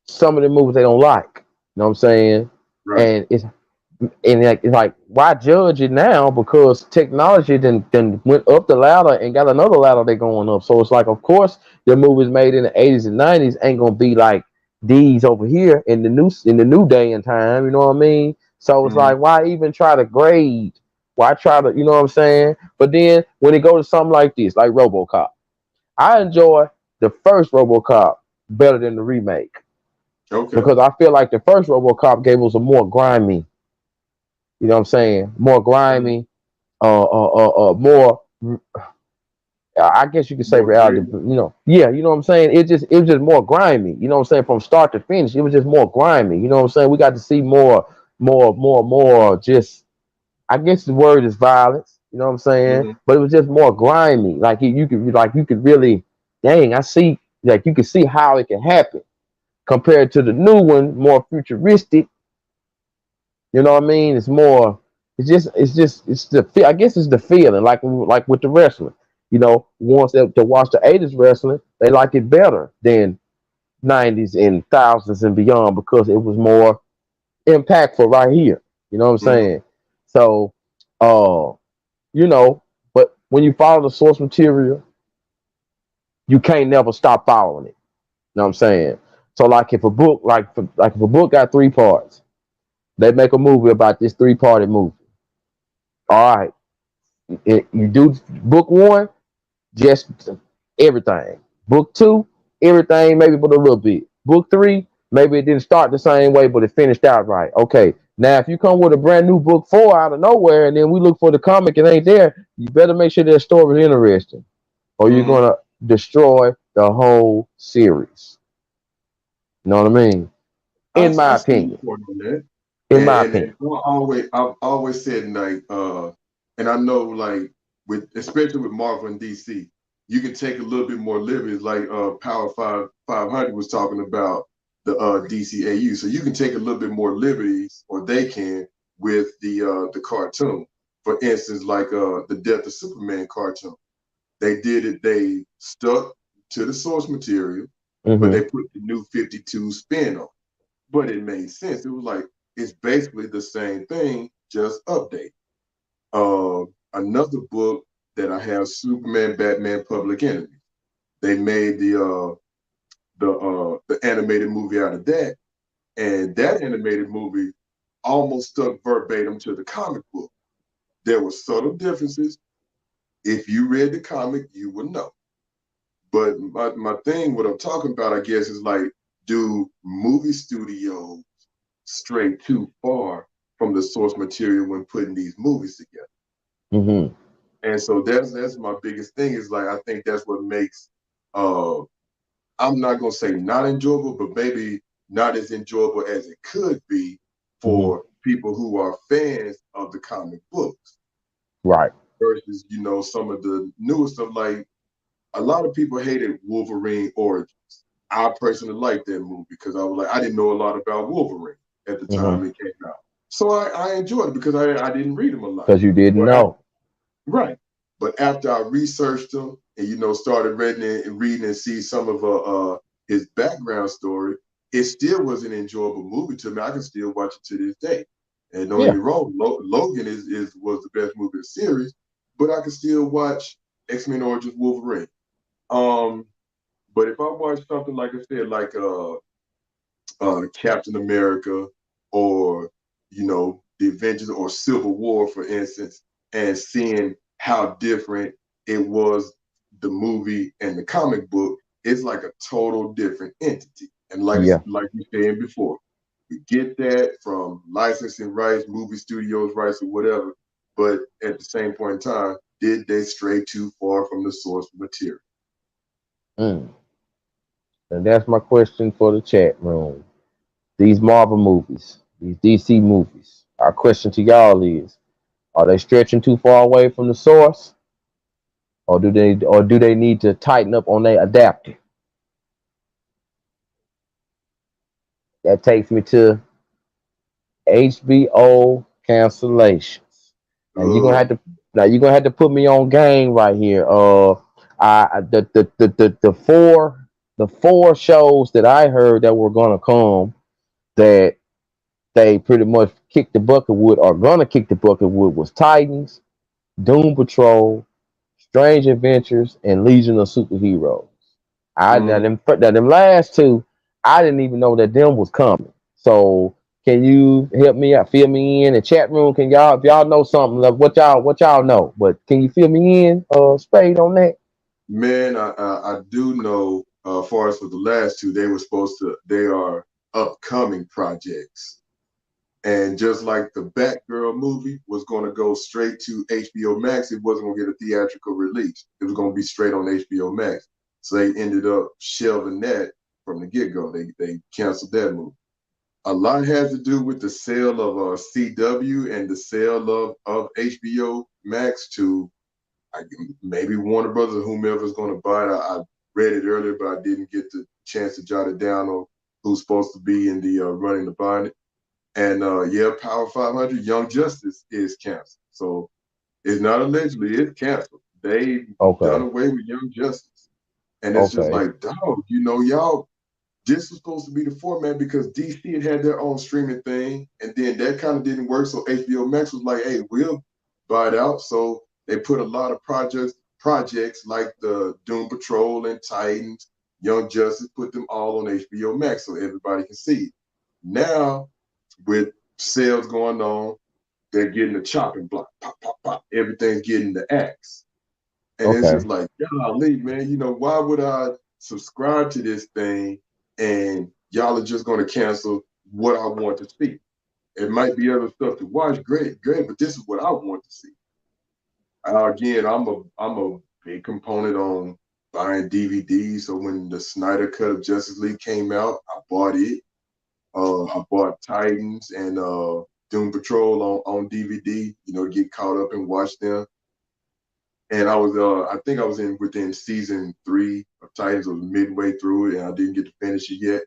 some of the movies they don't like. You know what I'm saying? Right. And it's like why judge it now, because technology then went up the ladder and got another ladder they going up. So it's like, of course, the movies made in the 80s and 90s ain't gonna be like these over here in the new day and time. You know what I mean? So it's Mm-hmm. like, why even try to grade? Why try to, you know what I'm saying? But then when it goes to something like this, like RoboCop, I enjoy the first RoboCop better than the remake, Okay. because I feel like the first RoboCop gave us a more grimy, you know what I'm saying, more Mm-hmm. grimy, more. I guess you could say More reality, gritty. but, yeah, you know what I'm saying. It was just more grimy, you know what I'm saying, from start to finish. It was just more grimy, you know what I'm saying. We got to see more. Just, I guess the word is violence, you know what I'm saying, Mm-hmm. but it was just more grimy. Like, you could really, dang, I see, like, you could see how it can happen compared to the new one, more futuristic. You know what I mean? It's more. It's the. I guess it's the feeling, like with the wrestling. Once they watch the '80s wrestling, they like it better than '90s and thousands and beyond, because it was more impactful right here. You know what I'm Mm-hmm. saying? So, uh, you know, but when you follow the source material, you can't never stop following it. You know what I'm saying? So, like, if a book, like if a book got three parts, they make a movie about this three-party movie. All right, you do book one, just everything. Book two, everything, maybe but a little bit. Book three, maybe it didn't start the same way, but it finished out right. Okay, now if you come with a brand new book four out of nowhere, and then we look for the comic and ain't there, you better make sure that story is interesting, or you're Mm-hmm. gonna destroy the whole series. You know what I mean? I, In my I see opinion. the point on that. In my And opinion. I've always said like and I know like with especially with Marvel and DC, you can take a little bit more liberties like Power 500 was talking about the DCAU. So you can take a little bit more liberties, or they can, with the cartoon. For instance, like the Death of Superman cartoon. They stuck to the source material, but Mm-hmm. they put the new 52 spin on, but it made sense. It was like it's basically the same thing, just update. Another book that I have, Superman, Batman, Public Enemy. They made the animated movie out of that, and that animated movie almost stuck verbatim to the comic book. There were subtle differences. If you read the comic, you would know. But my thing, what I'm talking about, I guess, is like, do movie studios stray too far from the source material when putting these movies together? Mm-hmm. And so that's my biggest thing is like I think that's what makes uh I'm not gonna say not enjoyable, but maybe not as enjoyable as it could be Hmm. for people who are fans of the comic books Right. versus, some of the newer stuff. Like a lot of people hated Wolverine Origins. I personally liked that movie because I didn't know a lot about Wolverine at the Hmm. time it came out. So I enjoyed it because I didn't read him a lot. Because you didn't But know. right. But after I researched him and started reading and see some of his background story, it still was an enjoyable movie to me. I can still watch it to this day. And don't get Yeah. me wrong, Logan was the best movie of the series, but I can still watch X-Men Origins Wolverine. Um, but if I watch something like I said, like Captain America or the Avengers or Civil War, for instance, and seeing how different it was, the movie and the comic book, it's like a total different entity. And Yeah. like you said before, we get that from licensing rights, movie studios rights, or whatever. But at the same point in time, did they stray too far from the source material? Mm. And that's my question for the chat room. These Marvel movies, these DC movies. Our question to y'all is: are they stretching too far away from the source, or do they need to tighten up on their adapting? That takes me to HBO cancellations. Now you're gonna have Oh, to put me on game right here. The four shows that I heard that were gonna come that they pretty much kicked the bucket with or gonna kick the bucket with was Titans, Doom Patrol, Strange Adventures, and Legion of Superheroes. I mm, now them last two, I didn't even know that them was coming. So can you help me out, fill me in the chat room? Can y'all if y'all know something like what y'all know? But can you fill me in, Spade on that? man, I do know. Far as for the last two, they are upcoming projects. And just like the Batgirl movie was going to go straight to HBO Max, it wasn't going to get a theatrical release. It was going to be straight on HBO Max. So they ended up shelving that from the get go. They canceled that movie. A lot has to do with the sale of CW and the sale of HBO Max to maybe Warner Brothers or whomever is going to buy it. I read it earlier, but I didn't get the chance to jot it down on who's supposed to be in the running to buying it. And yeah, Power 500, Young Justice is canceled. So it's not allegedly, it's canceled. They done Okay, away with Young Justice. And it's just okay, like, dog, y'all, this was supposed to be the format because DC had their own streaming thing. And then that kind of didn't work. So HBO Max was like, hey, we'll buy it out. So they put a lot of projects like the Doom Patrol and Titans, Young Justice, put them all on HBO Max so everybody can see it. Now, with sales going on, they're getting the chopping block, pop, pop, pop. Everything's getting the axe. And it's okay, just like, golly, man, why would I subscribe to this thing and y'all are just going to cancel what I want to see? It might be other stuff to watch, great, great, but this is what I want to see. Again, I'm a big component on buying DVDs. So when the Snyder Cut of Justice League came out, I bought it. I bought Titans and Doom Patrol on DVD, get caught up and watch them. And I think I was within season 3 of Titans. I was midway through it, and I didn't get to finish it yet.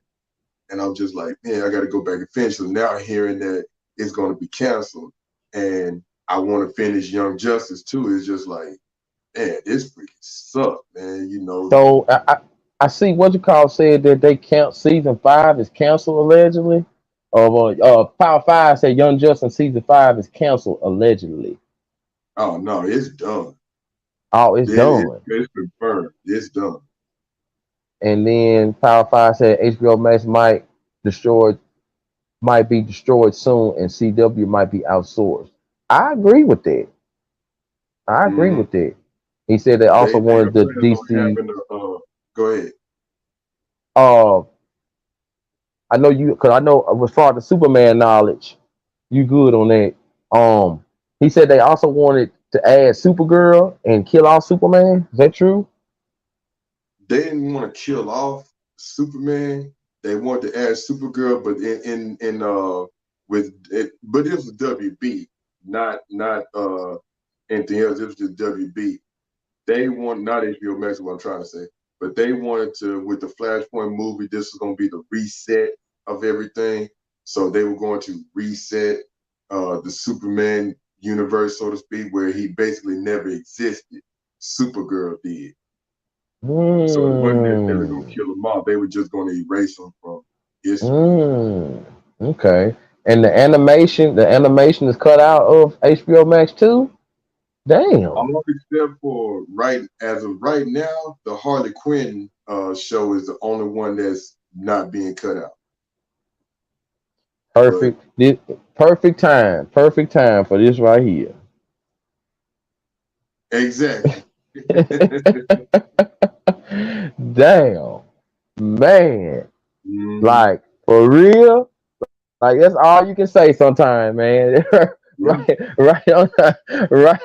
And I'm just like, man, I got to go back and finish. So now hearing that it's going to be canceled, and I want to finish Young Justice too, it's just like, man, this freaking sucks, man. so I see what you call said that they count season 5 is canceled allegedly. Power Five said Young Justice season 5 is canceled allegedly. Oh no, it's done. Oh, it's done. It's confirmed. It's done. And then Power Five said HBO Max might be destroyed soon, and CW might be outsourced. I agree with that. I agree Mm-hmm. with that. He said they also They wanted are the planning on DC. having a. Go ahead. Uh, I know you because I know as far as the Superman knowledge, you good on that. He said they also wanted to add Supergirl and kill off Superman. Is that true? They didn't want to kill off Superman. They wanted to add Supergirl, but in with it, but it was WB, not anything else. It was just WB. They want not HBO Max is what I'm trying to say, but they wanted to with the Flashpoint movie. This is going to be the reset of everything. So they were going to reset the Superman universe, so to speak, where he basically never existed. Supergirl did. So it wasn't necessarily going to Hmm. kill him off. They were just going to erase him from history. Hmm. Okay. And the animation is cut out of HBO Max too. Damn. All except for right as of right now, the Harley Quinn show is the only one that's not being cut out. But Perfect. Perfect time. Perfect time for this right here. exactly. Damn, man. Mhm. Like for real. Like that's all you can say sometimes, man. Yeah. Right on, right.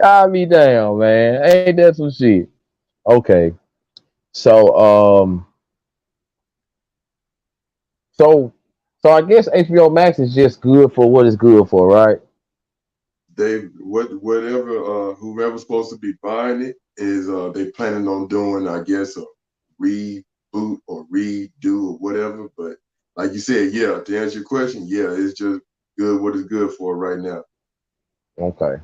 God be damn, man. Ain't that some shit? Okay. So so so I guess HBO Max is just good for what it's good for, right? They whatever whoever's supposed to be buying it is they planning on doing, I guess, a reboot or redo or whatever. But like you said, yeah, to answer your question, yeah, it's just good what it's good for right now. Okay.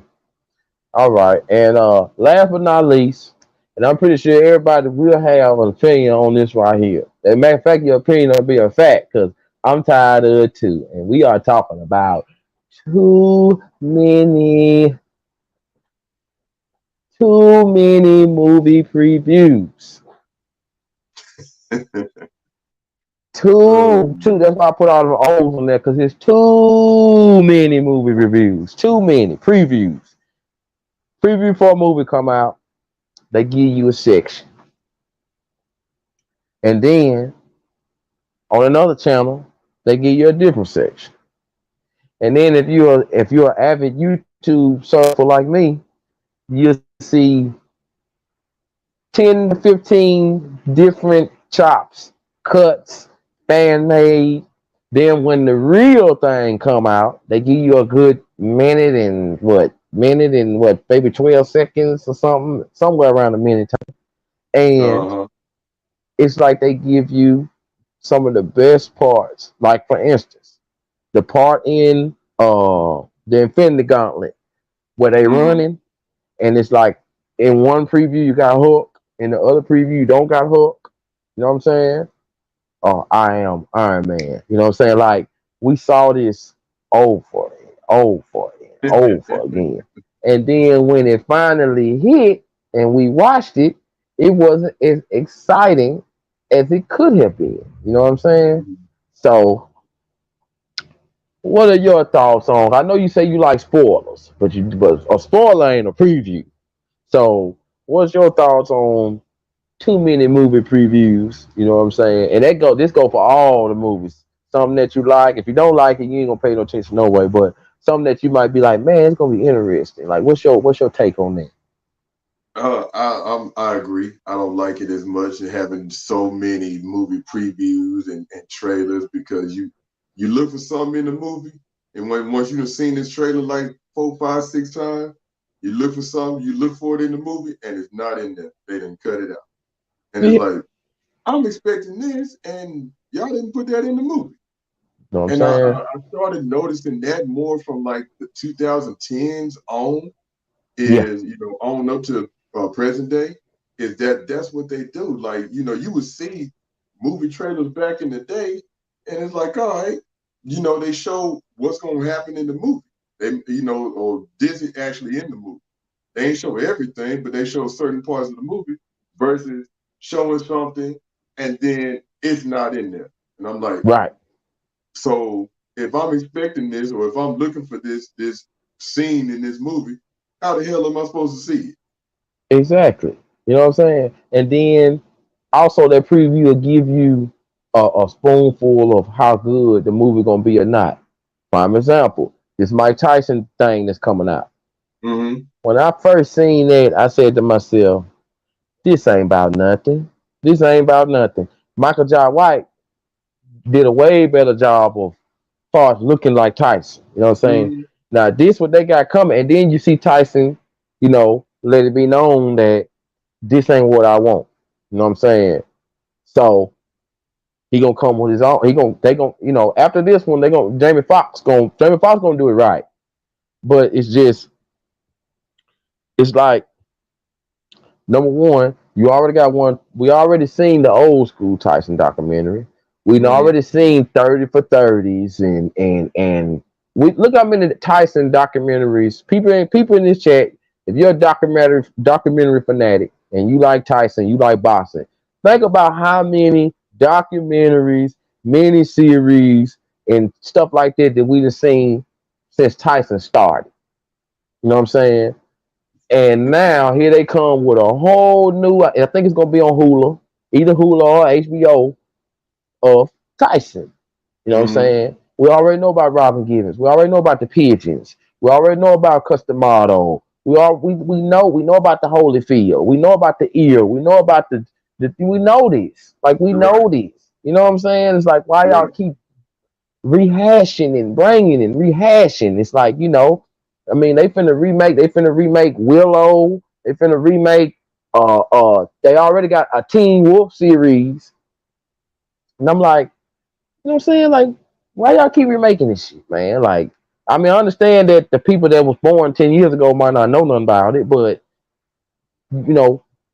All right. And last but not least, and I'm pretty sure everybody will have an opinion on this right here. As a matter of fact, your opinion will be a fact because I'm tired of it too. And we are talking about too many, too many movie previews. Two. Um, That's why I put all the O's on there because it's too many movie reviews, too many previews. Preview for a movie come out, they give you a section, and then on another channel, they give you a different section. And then if you're an avid YouTube surfer like me, you'll see 10 to 15 different chops, cuts, fan made. Then when the real thing come out, they give you a good minute and what, maybe 12 seconds or something, somewhere around a minute time. And uh-huh. it's like they give you some of the best parts. Like for instance, the part in the Infinity Gauntlet where they Mm-hmm. running, and it's like in one preview you got Hook, in the other preview you don't got Hook. You know what I'm saying? Oh, I am Iron Man. You know what I'm saying? Like we saw this over and over and over again. And then when it finally hit and we watched it, it wasn't as exciting as it could have been. You know what I'm saying? So what are your thoughts on? I know you say you like spoilers, but a spoiler ain't a preview. So what's your thoughts on too many movie previews? You know what I'm saying? And this go for all the movies. Something that you like. If you don't like it, you ain't gonna pay no attention no way. But something that you might be like, man, it's gonna be interesting. Like, what's your take on that? I agree. I don't like it as much and having so many movie previews and trailers because you look for something in the movie and when once you've seen this trailer like 4, 5, 6 times, you look for something, you look for it in the movie and it's not in there. They didn't cut it out. And it's Yeah. like, I'm expecting this and y'all didn't put that in the movie. You know what I'm And saying? I started noticing that more from like the 2010s on Yeah. is on up to present day is that's what they do. Like you would see movie trailers back in the day, and it's like, all right, they show what's going to happen in the movie. They or Disney actually in the movie. They ain't show everything, but they show certain parts of the movie versus showing something and then it's not in there. And I'm like, Right. so if I'm expecting this or if I'm looking for this scene in this movie, how the hell am I supposed to see it? Exactly. You know what I'm saying? And then also that preview will give you a spoonful of how good the movie gonna be or not. Prime example. This Mike Tyson thing that's coming out. Mm-hmm. When I first seen that, I said to myself, this ain't about nothing. This ain't about nothing. Michael Jai White did a way better job of far as looking like Tyson. You know what I'm saying? Mm-hmm. Now this what they got coming, and then you see Tyson, let it be known that this ain't what I want. You know what I'm saying? So he gonna come with his own. They gonna after this one Jamie Foxx gonna do it right. But it's like number one, you already got one. We already seen the old school Tyson documentary. We Mm-hmm. already seen 30 for 30s and we look how many Tyson documentaries. People in this chat, if you're a documentary fanatic and you like Tyson, you like boxing, think about how many documentaries, miniseries, and stuff like that we've seen since Tyson started. You know what I'm saying? And now here they come with a whole new. I think it's gonna be on Hulu, either Hulu or HBO of Tyson. You know what I'm Mm-hmm. saying? We already know about Robin Givens. We already know about the pigeons. We already know about Customato. We know about the Holyfield. We know about the ear. We know about the we know this. Like we Right. know this. You know what I'm saying? It's like why y'all Right. keep rehashing and bringing and rehashing. It's like, they finna remake Willow. They finna remake they already got a Teen Wolf series. And I'm like, you know what I'm saying? Like, why y'all keep remaking this shit, man? Like, I understand that the people that was born 10 years ago might not know nothing about it, but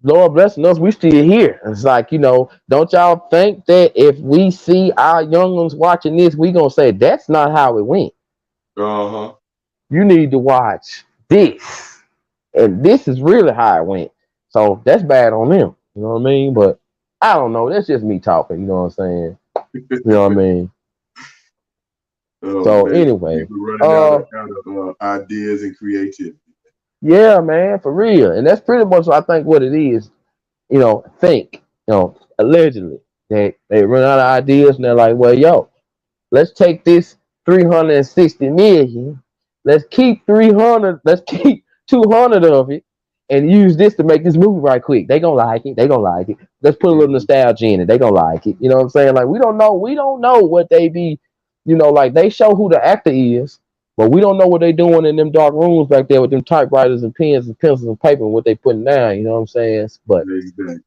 Lord blessing us, we still here. It's like, don't y'all think that if we see our young ones watching this, we gonna say that's not how it went. Uh-huh. You need to watch this. And this is really how it went. So that's bad on them. You know what I mean? But I don't know. That's just me talking. You know what I'm saying? You know what I mean? Oh So man, anyway, people running out of ideas and creativity. yeah, man, for real. And that's pretty much I think what it is. Allegedly that they run out of ideas and they're like, well, yo, let's take this 360 million. Let's keep 300. Let's keep 200 of it and use this to make this movie right quick. They gonna like it. They gonna like it. Let's put a little Mm-hmm. nostalgia in it. They gonna like it. You know what I'm saying? Like we don't know. We don't know what they be. Like they show who the actor is, but we don't know what they doing in them dark rooms back there with them typewriters and pens and pencils and paper and what they putting down. You know what I'm saying? But Exactly.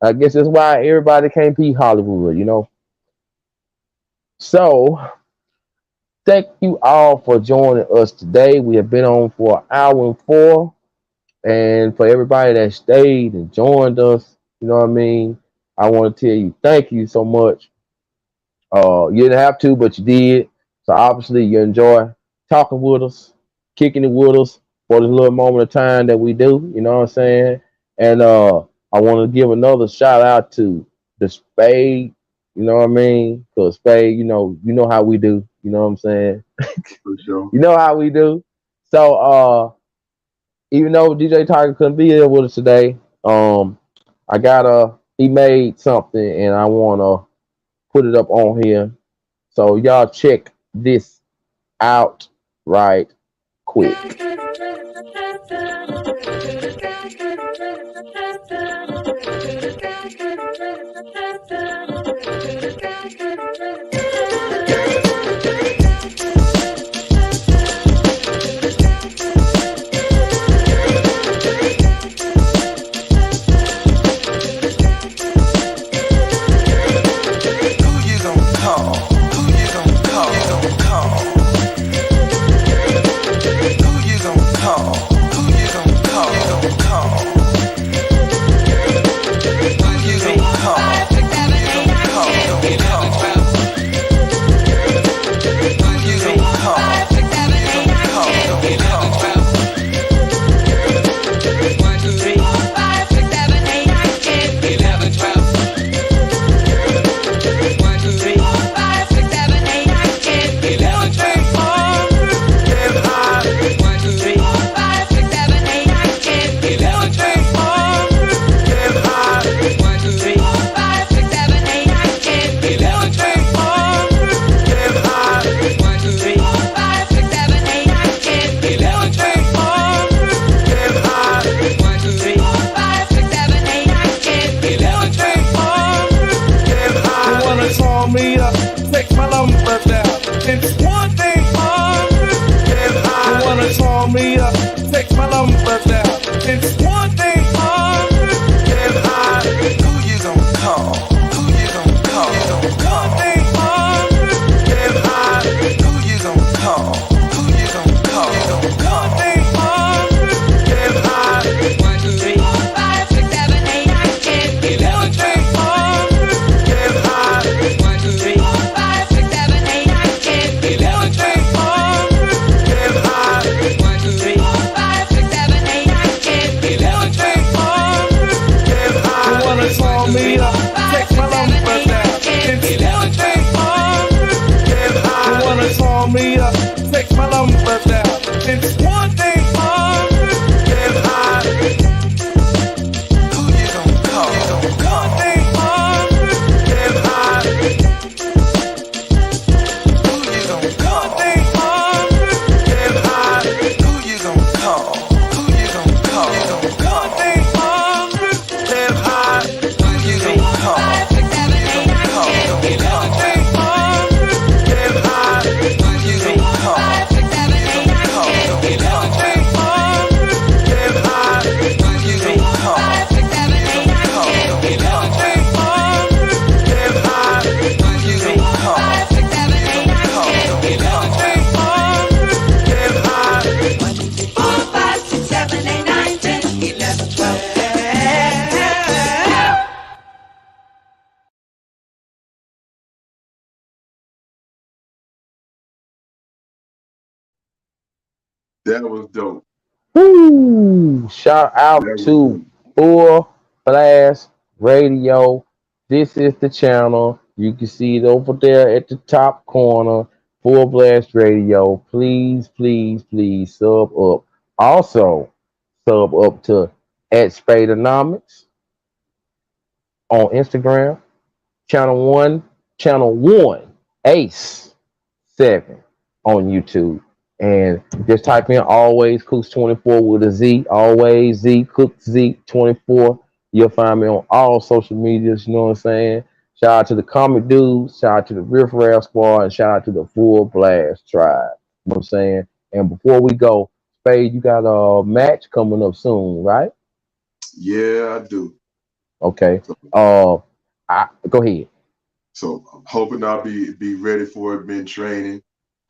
I guess that's why everybody can't be Hollywood. So thank you all for joining us today. We have been on for an hour and 4. And for everybody that stayed and joined us, you know what I mean? I want to tell you thank you so much. You didn't have to, but you did. So obviously you enjoy talking with us, kicking it with us for this little moment of time that we do. You know what I'm saying? And I want to give another shout out to the Spade. You know what I mean? Because Spade, you know how we do. You know what I'm saying? For sure. You know how we do. So even though DJ Tiger couldn't be here with us today, he made something and I wanna put it up on here. So y'all check this out right quick. That was dope. Woo! Shout out That was to dope. Full Blast Radio. This is the channel. You can see it over there at the top corner. Full Blast Radio. Please, please, please sub up. Also, sub up to at Spadeonomics on Instagram. Channel 1, Ace 7 on YouTube. And just type in always cooks 24 with a Z, always Z cooks Z 24. You'll find me on all social medias, you know what I'm saying? Shout out to the comic dudes, shout out to the Riff Raff Squad, and shout out to the Full Blast Tribe. You know what I'm saying? And before we go, Spade, you got a match coming up soon, right? Yeah, I do. Okay. So, Go ahead. so I'm hoping I'll be ready for it. Been training.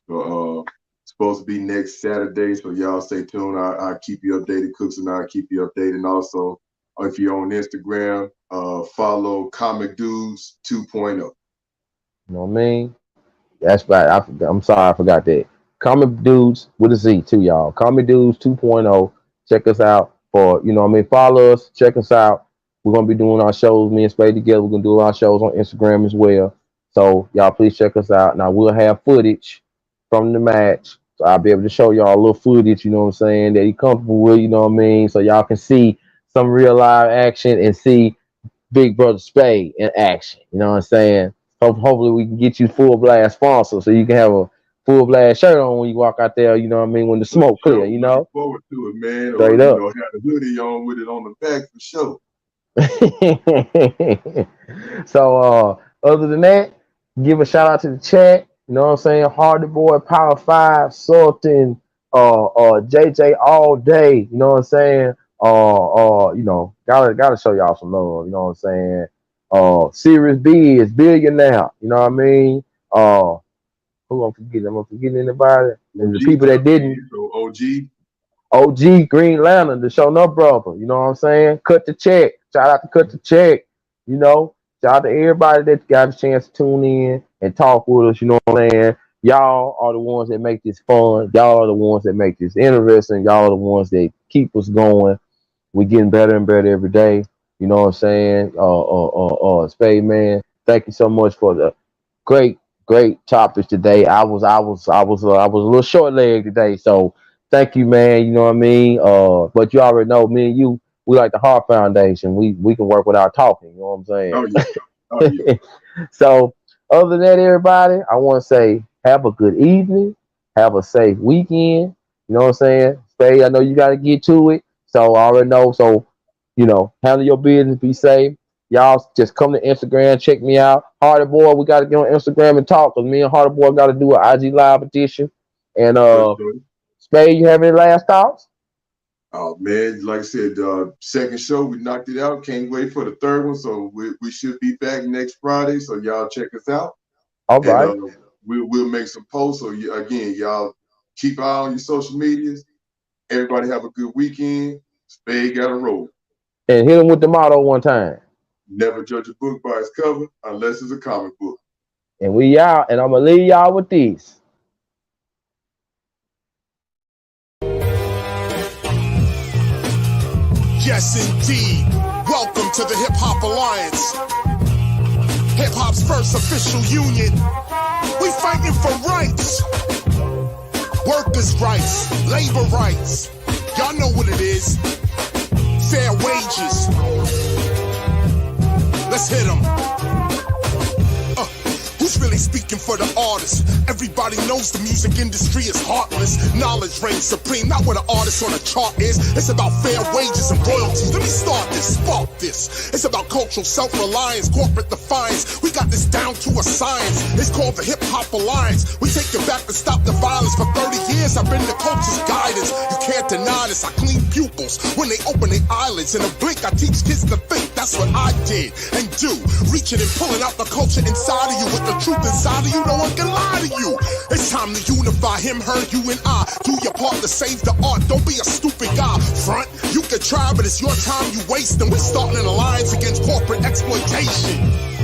So, supposed to be next Saturday. So y'all stay tuned. I'll keep you updated, Cooks, and I'll keep you updated. And also, if you're on Instagram, follow Comic Dudes 2.0. You know what I mean? That's right. I'm sorry, I forgot that. Comic Dudes with a Z too, y'all. Comic Dudes 2.0. Check us out for, you know what I mean? Follow us. Check us out. We're going to be doing our shows, me and Spade together. We're going to do our shows on Instagram as well. So, y'all, please check us out. Now, we'll have footage from the match. So, I'll be able to show y'all a little footage, you know what I'm saying, that he comfortable with, you know what I mean? So, y'all can see some real live action and see Big Brother Spade in action. You know what I'm saying? Hopefully we can get you Full Blast sponsor so you can have a Full Blast shirt on when you walk out there, you know what I mean, when the For smoke clear, sure. you Looking know? forward to it, man. Or, Straight up. have the hoodie on with it on the back for sure. So other than that, give a shout out to the chat. You know what I'm saying? Hardy Boy, Power Five, Sultan, JJ all day. You know what I'm saying? Gotta show y'all some love. You know what I'm saying? Series B is billionaire. You know what I mean? Who I'm forgetting? I'm forgetting anybody. And the OG people that tapped didn't. in, so OG. OG Green Lantern, the show no brother. You know what I'm saying? Cut the check. Shout out to Cut the Check. You know, shout out to everybody that got a chance to tune in and talk with us. You know what I'm saying? Y'all are the ones that make this fun. Y'all are the ones that make this interesting. Y'all are the ones that keep us going. We're getting better and better every day. You know what I'm saying? Spade man, thank you so much for the great topics today. I was a little short legged today, so thank you, man. You know what I mean? But you already know, me and you, we like the Heart Foundation. We can work without talking. You know what Oh I'm yeah. Oh yeah. saying? So, other than that, everybody, I want to say have a good evening, have a safe weekend. You know what I'm saying? Spade, I know you got to get to it, so I already know. So, handle your business, be safe. Y'all just come to Instagram, check me out. Hardy Boy, we gotta get on Instagram and talk because me and Hardy Boy gotta do an IG live edition. And For sure. Spade, you have any last thoughts? Oh man, like I said, second show we knocked it out. Can't wait for the third one. So we should be back next Friday. So y'all check us out, All and right. we'll make some posts. So again, y'all keep an eye on your social medias. Everybody have a good weekend. Spade got a roll. And hit him with the motto one time. Never judge a book by its cover unless it's a comic book. And we out, and I'm gonna leave y'all with these. Yes, indeed. Welcome to the Hip Hop Alliance. Hip Hop's first official union. We fighting for rights. Workers' rights, labor rights. Y'all know what it is. Fair wages. Let's hit 'em. Who's really speaking for the artists? Everybody knows the music industry is heartless. Knowledge reigns supreme, not what an artist on a chart is. It's about fair wages and royalties. Let me start this, spark this. It's about cultural self-reliance, corporate defiance. We got this down to a science. It's called the Hip Hop Alliance. We take it back to stop the violence. For 30 years, I've been the culture's guidance. You can't deny this. I clean pupils when they open their eyelids. In a blink, I teach kids to think. That's what I did and do. Reaching and pulling out the culture inside of you with the truth inside of you, no one can lie to you. It's time to unify him, her, you, and I. Do your part to save the art. Don't be a stupid guy. Front, you can try, but it's your time you waste. And we're starting an alliance against corporate exploitation.